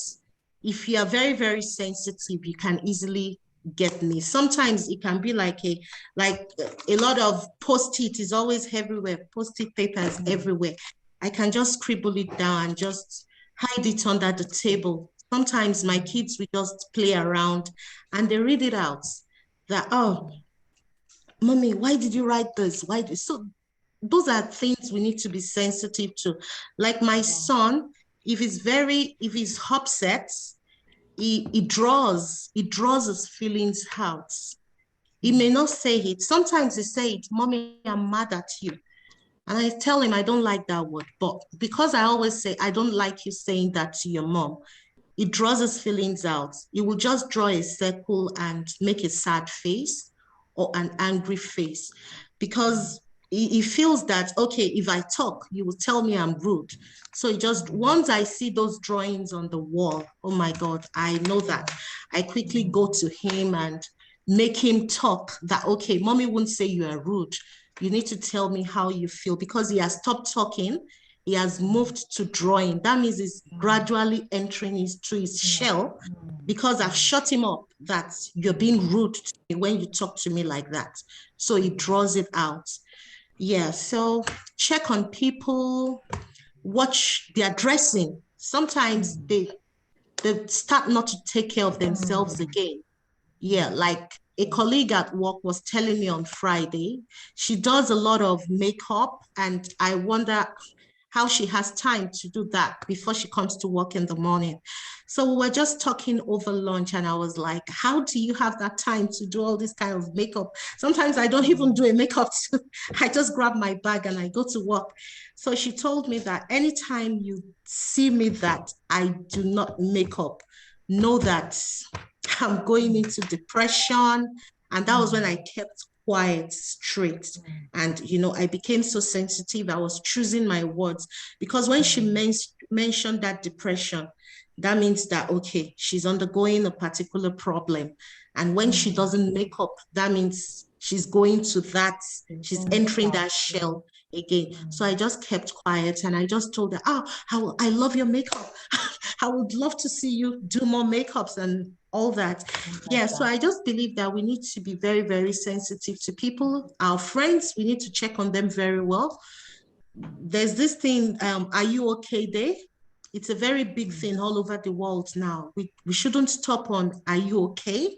C: if you are very, very sensitive, you can easily get me. Sometimes it can be like a lot of post-it is always everywhere, post-it papers everywhere. I can just scribble it down and just hide it under the table. Sometimes my kids will just play around and they read it out. That, oh, mommy, why did you write this? So those are things we need to be sensitive to. Like my son, if he's upset, he draws his feelings out. He may not say it. Sometimes he say it, mommy, I'm mad at you. And I tell him I don't like that word. But because I always say I don't like you saying that to your mom, it draws his feelings out. He will just draw a circle and make a sad face or an angry face because he feels that, okay, if I talk, you will tell me I'm rude. So it just, once I see those drawings on the wall, oh my God, I know that. I quickly go to him and make him talk that, okay, mommy won't say you are rude. You need to tell me how you feel because he has stopped talking. He has moved to drawing. That means he's gradually entering into his shell because I've shut him up that you're being rude to me when you talk to me like that. So he draws it out. Yeah, so check on people, watch their dressing. Sometimes they start not to take care of themselves again. Yeah, like a colleague at work was telling me on Friday, she does a lot of makeup, and I wonder how she has time to do that before she comes to work in the morning. So we were just talking over lunch, and I was like, how do you have that time to do all this kind of makeup? Sometimes I don't even do a makeup. I just grab my bag and I go to work. So she told me that anytime you see me that I do not make up, know that I'm going into depression. And that was when I kept quiet straight. And, I became so sensitive. I was choosing my words because when she mentioned that depression, that means that, okay, she's undergoing a particular problem. And when she doesn't make up, that means she's going to that, she's entering that shell again. So I just kept quiet and I just told her, I love your makeup. I would love to see you do more makeups and all that. Yeah, so I just believe that we need to be very, very sensitive to people. Our friends, we need to check on them very well. There's this thing, are you okay day? It's a very big thing all over the world now. We shouldn't stop on, are you okay?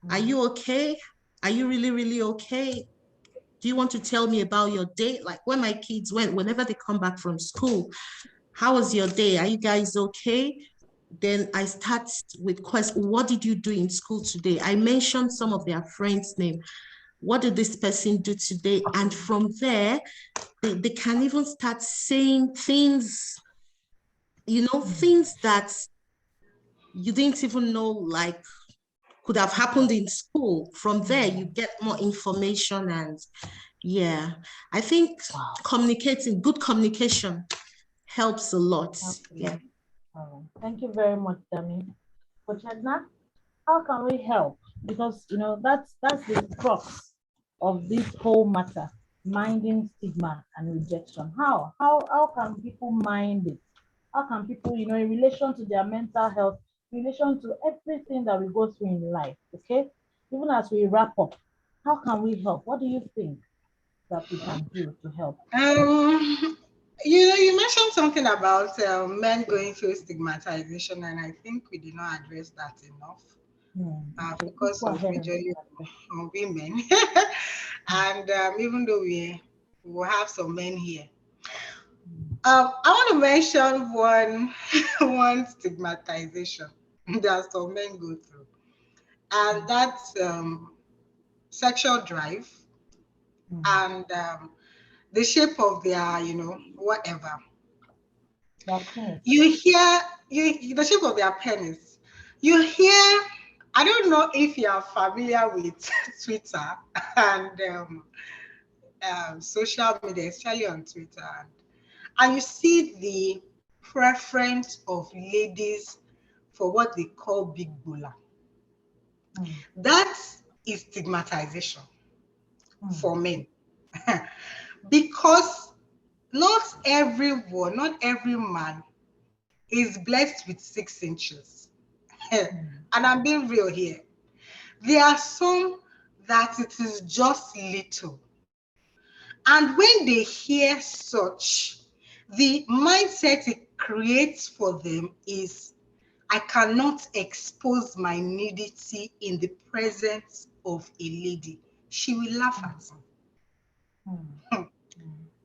C: Are you okay? Are you really, really okay? Do you want to tell me about your day? Like when my kids whenever they come back from school, how was your day? Are you guys okay? Then I start with questions. What did you do in school today? I mentioned some of their friends' name. What did this person do today? And from there, they can even start saying things, things that you didn't even know like could have happened in school. From there, you get more information and yeah, I think good communication helps a lot. Yeah.
A: Thank you very much, Dami. Coach Edna, how can we help? Because that's the crux of this whole matter, minding stigma and rejection. How can people mind it? How can people, in relation to their mental health, in relation to everything that we go through in life, okay? Even as we wrap up, how can we help? What do you think that we can do to help?
B: You mentioned something about men going through stigmatization, and I think we did not address that enough
A: Okay, please
B: because
A: go
B: of
A: ahead and
B: majorly
A: do
B: women. And even though we will have some men here, I want to mention one one stigmatization that some men go through, and that's sexual drive and the shape of their, whatever.
A: That's it.
B: You hear the shape of their penis. You hear. I don't know if you are familiar with Twitter and social media, especially on Twitter, and you see the preference of ladies for what they call big bula. That is stigmatization for men. Because not everyone, not every man is blessed with 6 inches. And I'm being real here. There are some that it is just little. And when they hear such, the mindset it creates for them is I cannot expose my nudity in the presence of a lady. She will laugh at me.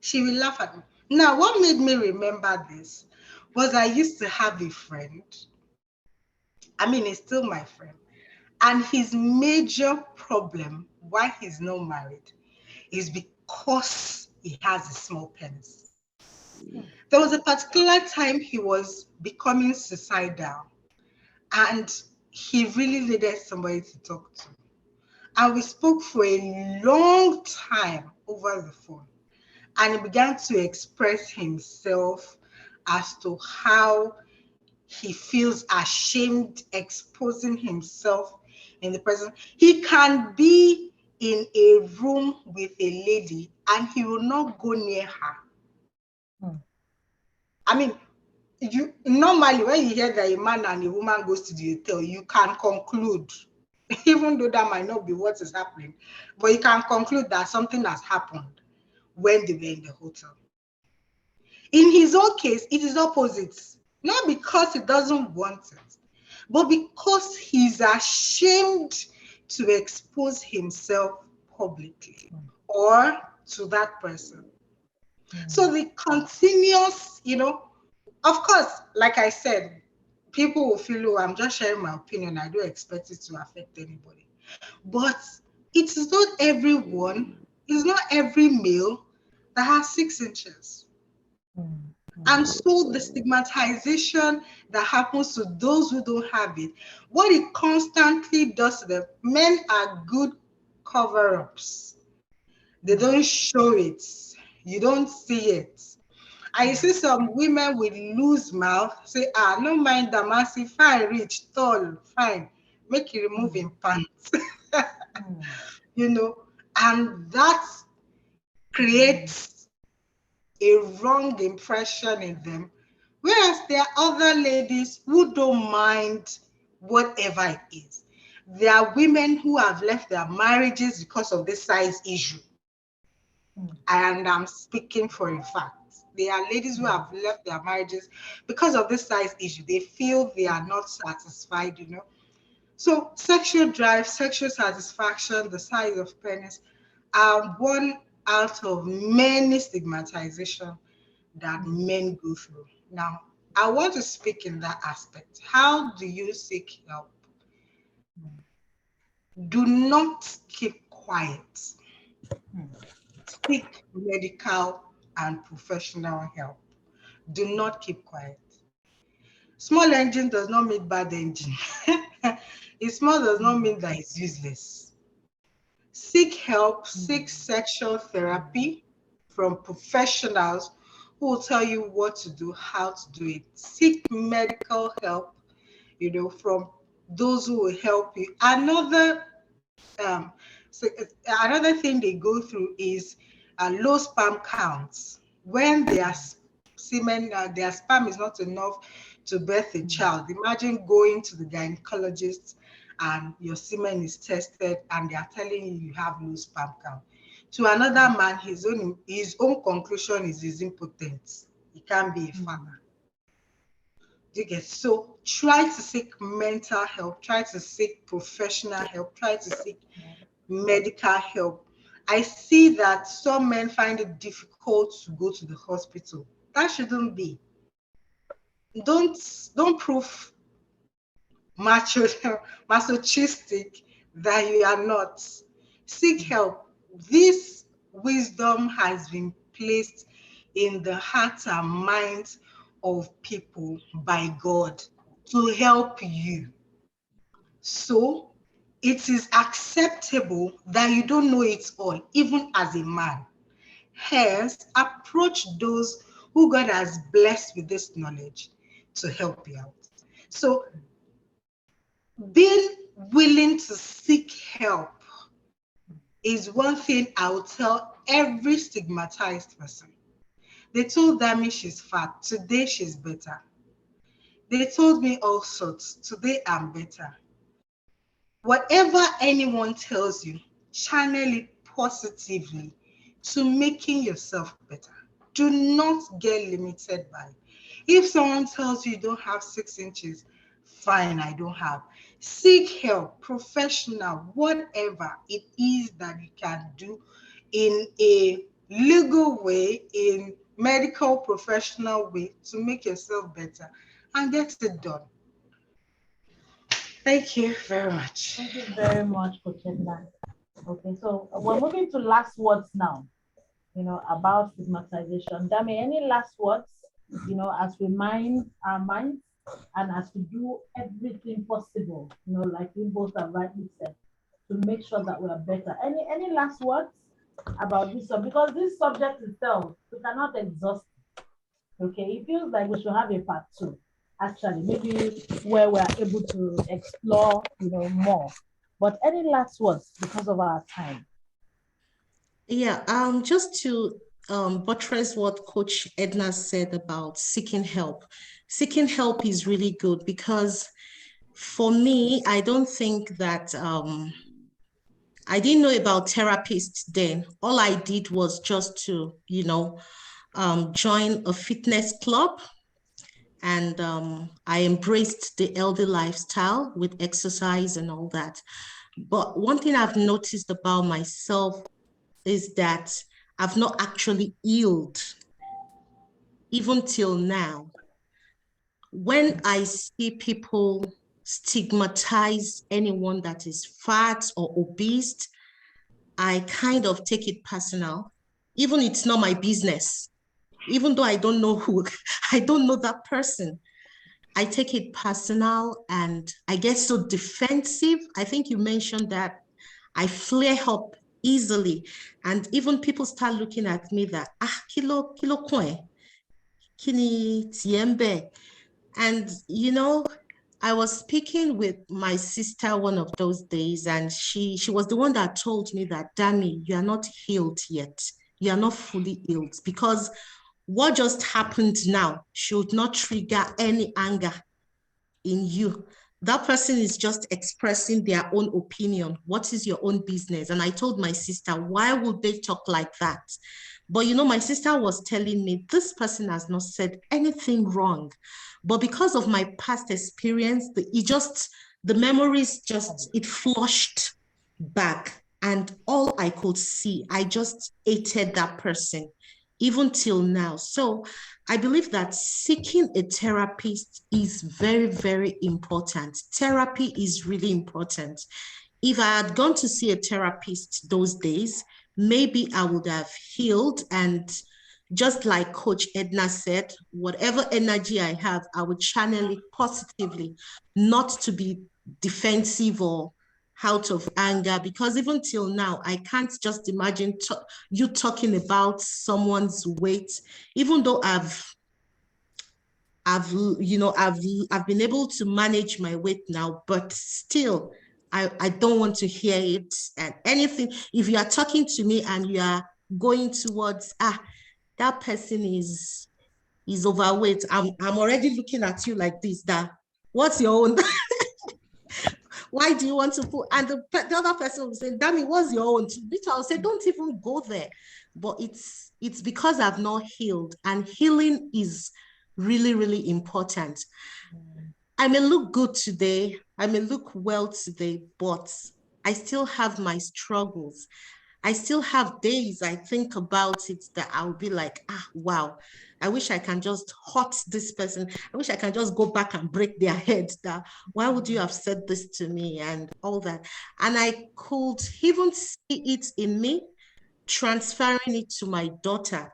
B: She will laugh at me. Now, what made me remember this was I used to have a friend. I mean, he's still my friend. And his major problem why he's not married is because he has a small penis. There was a particular time he was becoming suicidal. and he really needed somebody to talk to. And we spoke for a long time over the phone. And he began to express himself as to how he feels ashamed exposing himself in the person. He can be in a room with a lady and he will not go near her.
A: Hmm.
B: I mean, you normally when you hear that a man and a woman goes to the hotel, you can conclude, even though that might not be what is happening, but you can conclude that something has happened when they were in the hotel. In his own case, it is opposite. Not because he doesn't want it, but because he's ashamed to expose himself publicly or to that person. So the continuous, of course, like I said, people will feel, oh, I'm just sharing my opinion. I don't expect it to affect anybody. But it is not everyone, it's not every male that has 6 inches. And so the stigmatization that happens to those who don't have it, what it constantly does to them, men are good cover-ups. They don't show it. You don't see it. I see some women with loose mouth say, no mind that massive, fine, rich, tall, fine. Make you remove him pants. you know, and that creates a wrong impression in them. Whereas there are other ladies who don't mind whatever it is. There are women who have left their marriages because of this size issue. And I'm speaking for a fact. There are ladies who have left their marriages because of this size issue. They feel they are not satisfied. So sexual drive, sexual satisfaction, the size of penis are one out of many stigmatization that men go through. Now, I want to speak in that aspect. How do you seek help? Do not keep quiet. Seek medical and professional help. Do not keep quiet. Small engine does not mean bad engine. It's small does not mean that it's useless. Seek help, seek sexual therapy from professionals who will tell you what to do, how to do it. Seek medical help, from those who will help you. Um, another thing they go through is low sperm counts. When their sperm is not enough to birth a child. Imagine going to the gynecologist and your semen is tested and they are telling you have low sperm count. To another man, his own conclusion is he's impotent. He can't be a father. You get so try to seek mental help, try to seek professional help, try to seek medical help. I see that some men find it difficult to go to the hospital. That shouldn't be. Don't prove macho masochistic that you are not. Seek help. This wisdom has been placed in the hearts and minds of people by God to help you. So it is acceptable that you don't know it all, even as a man. Hence, approach those who God has blessed with this knowledge to help you out. So being willing to seek help is one thing I will tell every stigmatized person. They told Dami she's fat. Today she's better. They told me all sorts. Today I'm better. Whatever anyone tells you, channel it positively to making yourself better. Do not get limited by it. If someone tells you you don't have 6 inches, fine, I don't have. Seek help, professional, whatever it is that you can do in a legal way, in medical professional way to make yourself better and get it done. Thank you very much.
A: Thank you very much, Coach Edna. Okay, so we're moving to last words now, about stigmatization. Dami, any last words, as we mind our minds and as to do everything possible, like you both have rightly said, to make sure that we are better. Any last words about this one? Because this subject itself, we cannot exhaust. Okay, it feels like we should have a part two, actually, maybe where we are able to explore, more. But any last words because of our time?
C: Yeah, just to buttress what Coach Edna said about seeking help. Seeking help is really good because for me, I don't think that I didn't know about therapists then. All I did was just to, join a fitness club, and I embraced the healthy lifestyle with exercise and all that. But one thing I've noticed about myself is that I've not actually healed even till now. When I see people stigmatize anyone that is fat or obese, I kind of take it personal. Even it's not my business. Even though I don't know who, I don't know that person. I take it personal and I get so defensive. I think you mentioned that I flare up easily. And even people start looking at me that, kilo coin, kini tiembe. And, I was speaking with my sister one of those days, and she was the one that told me that, Dami, you are not healed yet. You are not fully healed because what just happened now should not trigger any anger in you. That person is just expressing their own opinion. What is your own business? And I told my sister, why would they talk like that? But my sister was telling me this person has not said anything wrong. But because of my past experience, the memories just, it flushed back. And all I could see, I just hated that person, even till now. So I believe that seeking a therapist is very, very important. Therapy is really important. If I had gone to see a therapist those days, maybe I would have healed. And just like Coach Edna said, whatever energy I have, I would channel it positively, not to be defensive or out of anger. Because even till now, I can't just imagine you talking about someone's weight, even though I've I've been able to manage my weight now, but still I don't want to hear it. And anything, if you are talking to me and you are going towards that person is overweight, I'm already looking at you like this, that what's your own? Why do you want to put, and the other person will say, Dami, what's your own? Which I'll say, don't even go there. But it's because I've not healed, and healing is really, really important. I may look good today, I may look well today, but I still have my struggles. I still have days I think about it that I'll be like, wow, I wish I can just hurt this person. I wish I can just go back and break their head that why would you have said this to me and all that. And I could even see it in me transferring it to my daughter,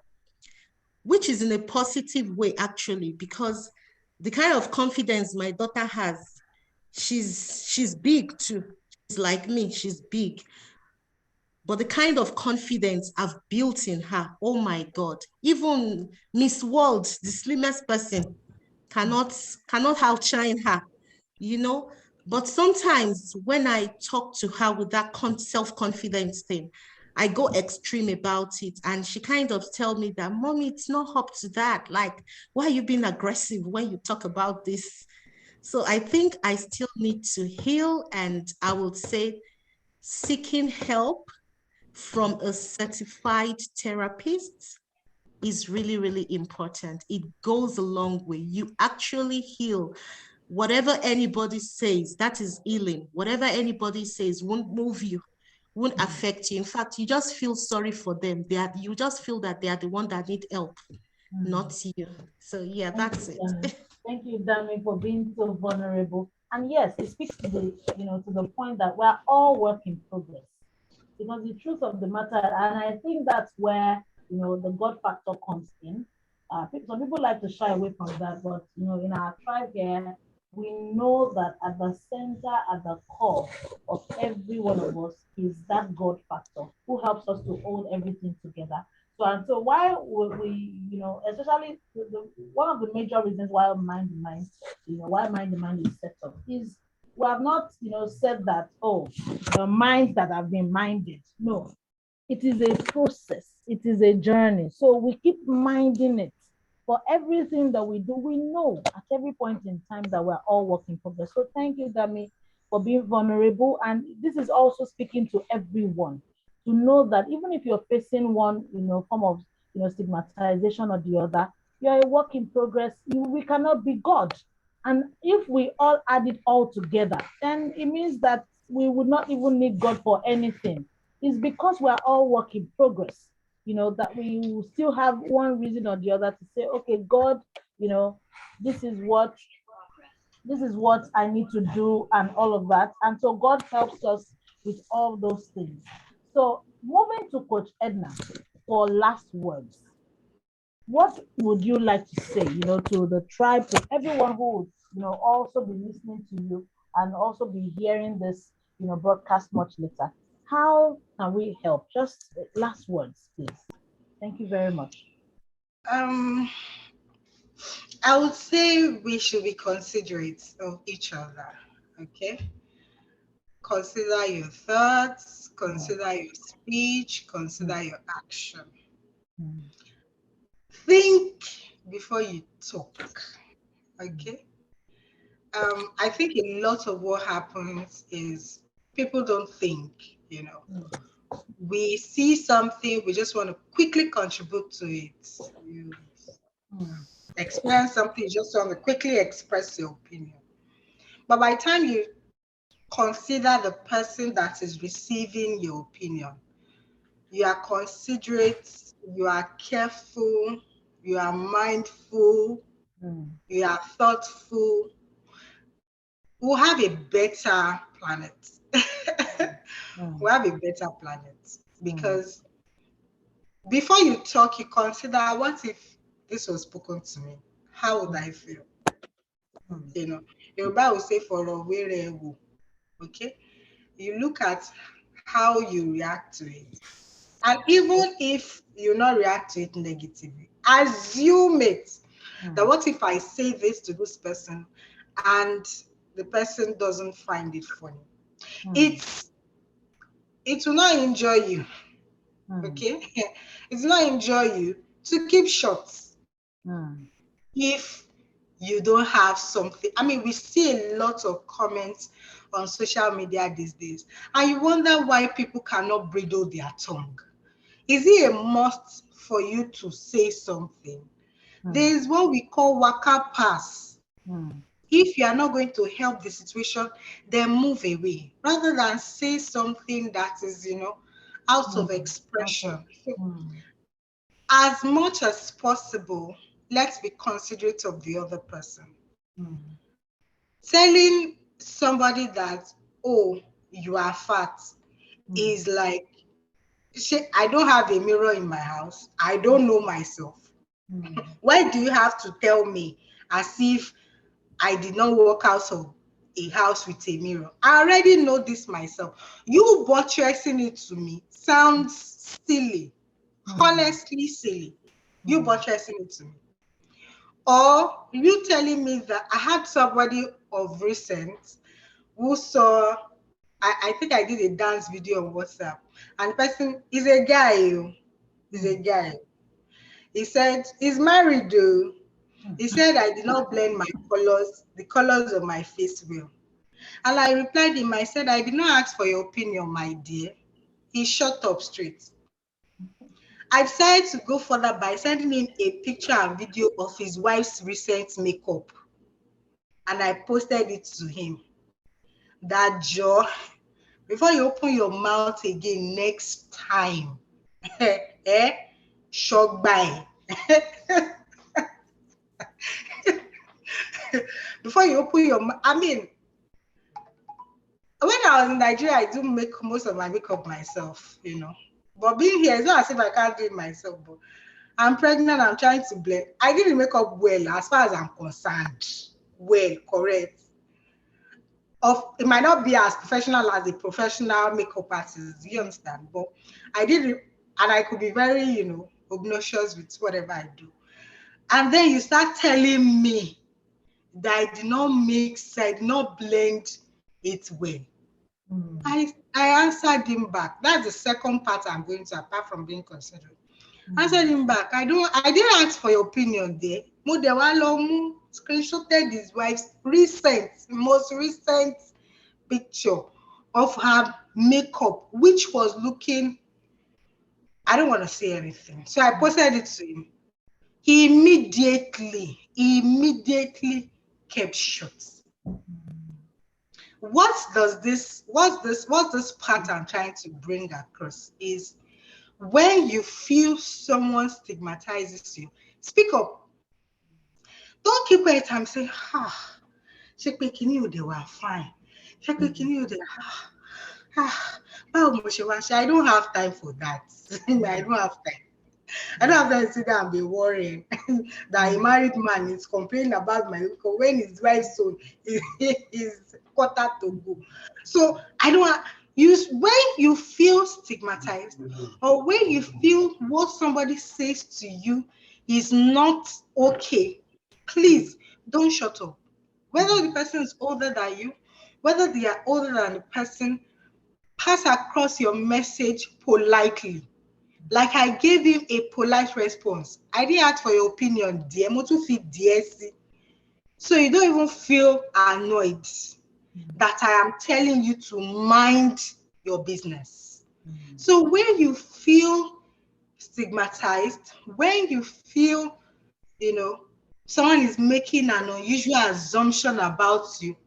C: which is in a positive way, actually, because the kind of confidence my daughter has, she's big too. She's like me, she's big. But the kind of confidence I've built in her, oh my God, even Miss World, the slimmest person, cannot cannot outshine her, you know. But sometimes when I talk to her with that self-confidence thing, I go extreme about it. And she kind of tell me that, Mommy, it's not up to that. Like, why are you being aggressive when you talk about this? So I think I still need to heal. And I would say seeking help from a certified therapist is really, really important. It goes a long way. You actually heal. Whatever anybody says, that is healing. Whatever anybody says won't move you, won't affect you. In fact, you just feel sorry for them. You just feel that they are the one that need help, not you. So yeah,
A: Thank
C: that's
A: you,
C: it.
A: Dami. Thank you, Dami, for being so vulnerable. And yes, it speaks to the, to the point that we're all work in progress. Because the truth of the matter, and I think that's where, the God factor comes in. Some people like to shy away from that, but in our tribe here, we know that at the center, at the core of every one of us is that God factor who helps us to hold everything together. So why we especially one of the major reasons why mind the mind is set up is we have not said that, oh, the minds that have been minded. No, it is a process, it is a journey. So we keep minding it. For everything that we do, we know at every point in time that we're all work in progress. So thank you, Dami, for being vulnerable. And this is also speaking to everyone to know that even if you're facing one, form of, stigmatization or the other, you're a work in progress. We cannot be God. And if we all add it all together, then it means that we would not even need God for anything. It's because we're all work in progress, that we will still have one reason or the other to say, okay, God, you know, this is what I need to do and all of that. And so God helps us with all those things. So moving to Coach Edna for last words, what would you like to say, to the tribe, to everyone who would, also be listening to you and also be hearing this, broadcast much later? How can we help? Just last words, please. Thank you very much.
B: Um, I would say we should be considerate of each other. Okay. Consider your thoughts, consider your speech,
A: Mm,
B: consider your action.
A: mm,
B: Think before you talk.
A: mm,
B: Okay. I think a lot of what happens is people don't think, you know.
A: mm,
B: We see something, we just want to quickly contribute to it. You
A: mm,
B: experience something, you just want to quickly express your opinion. But by the time you consider the person that is receiving your opinion, you are considerate, you are careful, you are mindful,
A: mm,
B: you are thoughtful, we'll have a better planet.
A: mm,
B: We'll have a better planet.
A: mm,
B: Because before you talk, you consider, what if this was spoken to me? How would
A: mm,
B: I feel?
A: mm,
B: You know, Yoruba will say for a way, okay? You look at how you react to it. And even if you not react to it negatively, assume it. That
A: mm,
B: what if I say this to this person and the person doesn't find it funny?
A: mm,
B: It's it will not enjoy you,
A: mm,
B: okay? It will not enjoy you to keep short
A: mm,
B: if you don't have something. I mean, we see a lot of comments on social media these days, and you wonder why people cannot bridle their tongue. Is it a must for you to say something? There
A: mm,
B: is what we call waka pass.
A: mm,
B: If you are not going to help the situation, then move away rather than say something that is, out of
A: mm.
B: expression.
A: Also,
B: So,
A: mm,
B: as much as possible, let's be considerate of the other person.
A: mm,
B: Telling somebody that, oh, you are fat
A: mm,
B: is like, I don't have a mirror in my house. I don't know myself.
A: mm,
B: Why do you have to tell me as if I did not walk out of a house with a mirror? I already know this myself. You buttressing it to me sounds silly,
A: mm,
B: honestly silly. You
A: mm,
B: buttressing it to me. Or you telling me that I had somebody of recent who saw, I think I did a dance video on WhatsApp, and the person is a guy, is a
A: mm,
B: guy. He said, he's married though. He
A: mm.
B: said, I did not blend my colors, the colors of my face well. And I replied him, I said, I did not ask for your opinion, my dear. He shut up straight. I decided to go further by sending him a picture and video of his wife's recent makeup. And I posted it to him. That jaw, before you open your mouth again next time, eh, shock by. Before you open your mouth, I mean, when I was in Nigeria, I do make most of my makeup myself. But being here, it's not as if I can't do it myself. But I'm pregnant, I'm trying to blend. I did the makeup well as far as I'm concerned. Well, correct. It might not be as professional as a professional makeup artist, do you understand? But I did it, and I could be very, obnoxious with whatever I do. And then you start telling me that I did not mix, I did not blend it well. I answered him back. That's the second part I'm going to, apart from being considerate. I answered him back. I didn't ask for your opinion there. Mo de wa lo mu screenshotted his wife's most recent picture of her makeup, which was looking, I don't want to say anything. So I posted it to him. He immediately kept short. What's this pattern trying to bring across is when you feel someone stigmatizes you, speak up. Don't keep quiet and say, ṣé pé kíní ò dẹ̀ wà fine. Ṣé pé kíní ò dẹ̀ báwo mo ṣe wá ṣe? I don't have time for that. I don't have time. I don't have time to sit down and be worrying that a married man is complaining about my income when his wife's son is quarter to go. So I don't use when you feel stigmatized or when you feel what somebody says to you is not okay, please don't shut up. Whether the person is older than you, whether they are older than the person, pass across your message politely. Like I gave him a polite response. I didn't ask for your opinion, dear. Mo tún fi díẹ̀ sí. So you don't even feel annoyed that I am telling you to mind your business. So when you feel stigmatized, when you feel, someone is making an unusual assumption about you,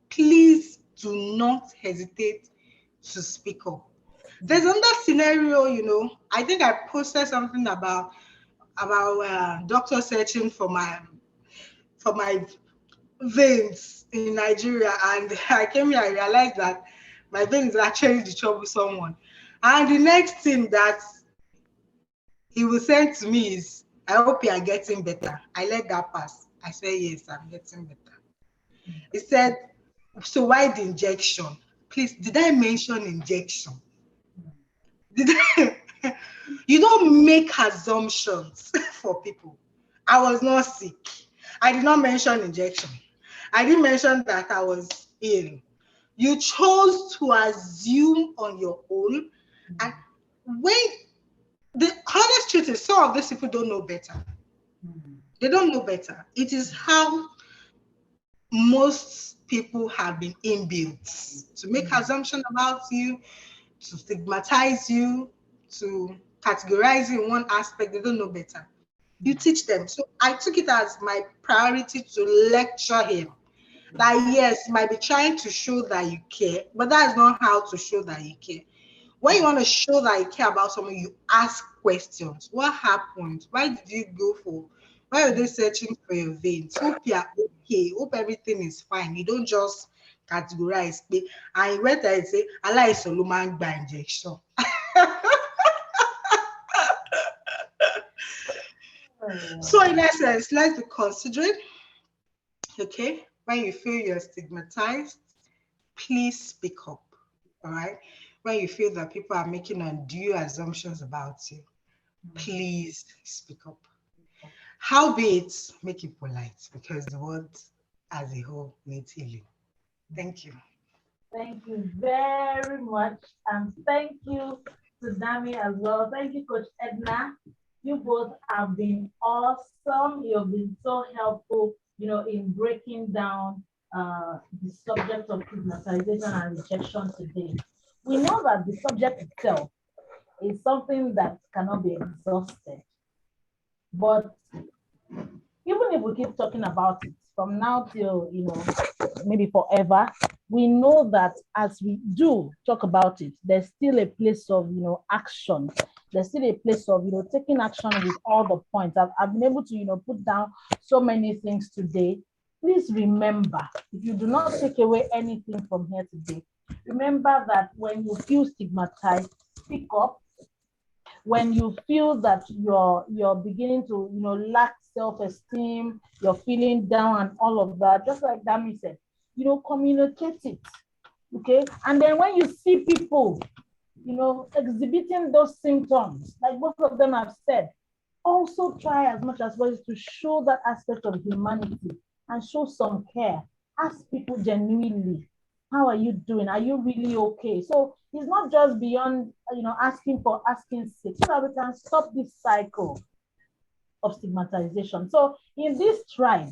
B: please do not hesitate to speak up. There's another scenario, I think I posted something about doctor searching for my veins in Nigeria, and I came here, I realized that my veins is actually the troublesome one. And the next thing that he will send to me is, I hope you are getting better. I let that pass. I said, yes, I'm getting better. He said, so why the injection? Please, did I mention injection? Did I? You don't make assumptions for people. I was not sick. I did not mention injection. I didn't mention that I was ill. You chose to assume on your own. And when the honest truth is, some of these people don't know better. They don't know better. It is how most people have been inbuilt to make assumptions about you, to stigmatize you, to categorize you in one aspect. They don't know better. You teach them. So I took it as my priority to lecture him. That yes, you might be trying to show that you care, but that's not how to show that you care. When you want to show that you care about someone, you ask questions. What happened? Why did you go for? Why are they searching for your veins? Hope you are okay. Hope everything is fine. You don't just categorize. And you went there and say, Allah is Solomon by injection. So in essence, let's be considerate. Okay, when you feel you're stigmatized, please speak up. All right. When you feel that people are making undue assumptions about you, please speak up. Howbeit, make it polite because the world as a whole needs healing. Thank you.
A: Thank you very much. And thank you to Dami as well. Thank you, Coach Edna. You both have been awesome. You've been so helpful, in breaking down the subject of stigmatization and rejection today. We know that the subject itself is something that cannot be exhausted. But even if we keep talking about it from now till, maybe forever, we know that as we do talk about it, there's still a place of, action. There's still a place of, taking action with all the points. I've been able to, put down so many things today. Please remember, if you do not take away anything from here today, remember that when you feel stigmatized, speak up. when you feel that you're beginning to, lack self-esteem, you're feeling down and all of that, just like Dami said, communicate it. Okay. And then when you see people, exhibiting those symptoms, like both of them have said, also try as much as possible to show that aspect of humanity and show some care. Ask people genuinely, how are you doing? Are you really okay? So it's not just beyond, asking for asking sake, so that we can stop this cycle of stigmatization. So in this tribe,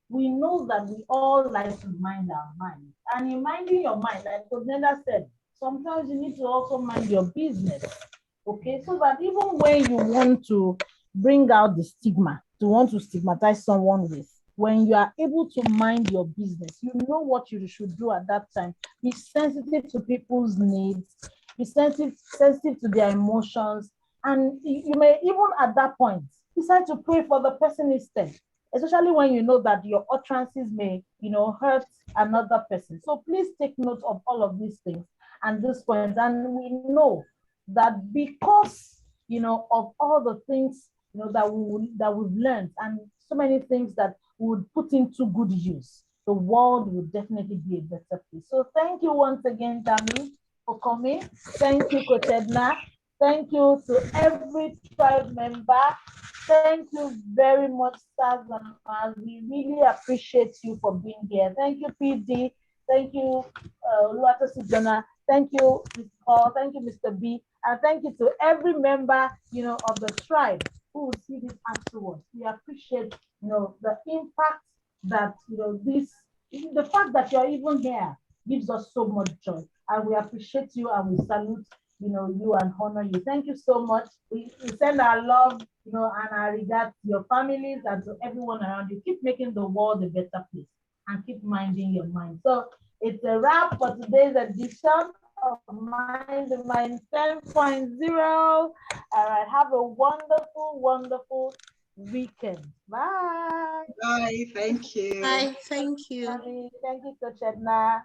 A: we know that we all like to mind our mind. And in minding your mind, like Cornelia said, sometimes you need to also mind your business. Okay, so that even when you want to bring out the stigma, to want to stigmatize someone with, when you are able to mind your business, you know what you should do at that time. Be sensitive to people's needs, be sensitive to their emotions, and you may even at that point decide to pray for the person instead, especially when you know that your utterances may, hurt another person. So please take note of all of these things and these points. And we know that because, of all the things, that we've learned, and so many things that we would put into good use, the world would definitely be a better place. So thank you once again, Dami, for coming. Thank you, Coach Edna. Thank you to every tribe member. Thank you very much, stars and stars. We really appreciate you for being here. Thank you, PD. Thank you, Luata Sujana. Thank you, Mr. Paul. Thank you, Mr. B. And thank you to every member, of the tribe who will see this afterwards. We appreciate, the impact that, the fact that you're even here gives us so much joy. And we appreciate you and we salute, you and honor you. Thank you so much. We send our love, and our regards to your families and to everyone around you. Keep making the world a better place and keep minding your mind. So it's a wrap for today's edition of Mind the Mind 10.0. All right, have a wonderful, wonderful weekend. Bye.
B: Bye. Thank you.
C: Bye. Thank you.
A: Thank you, Coach Edna.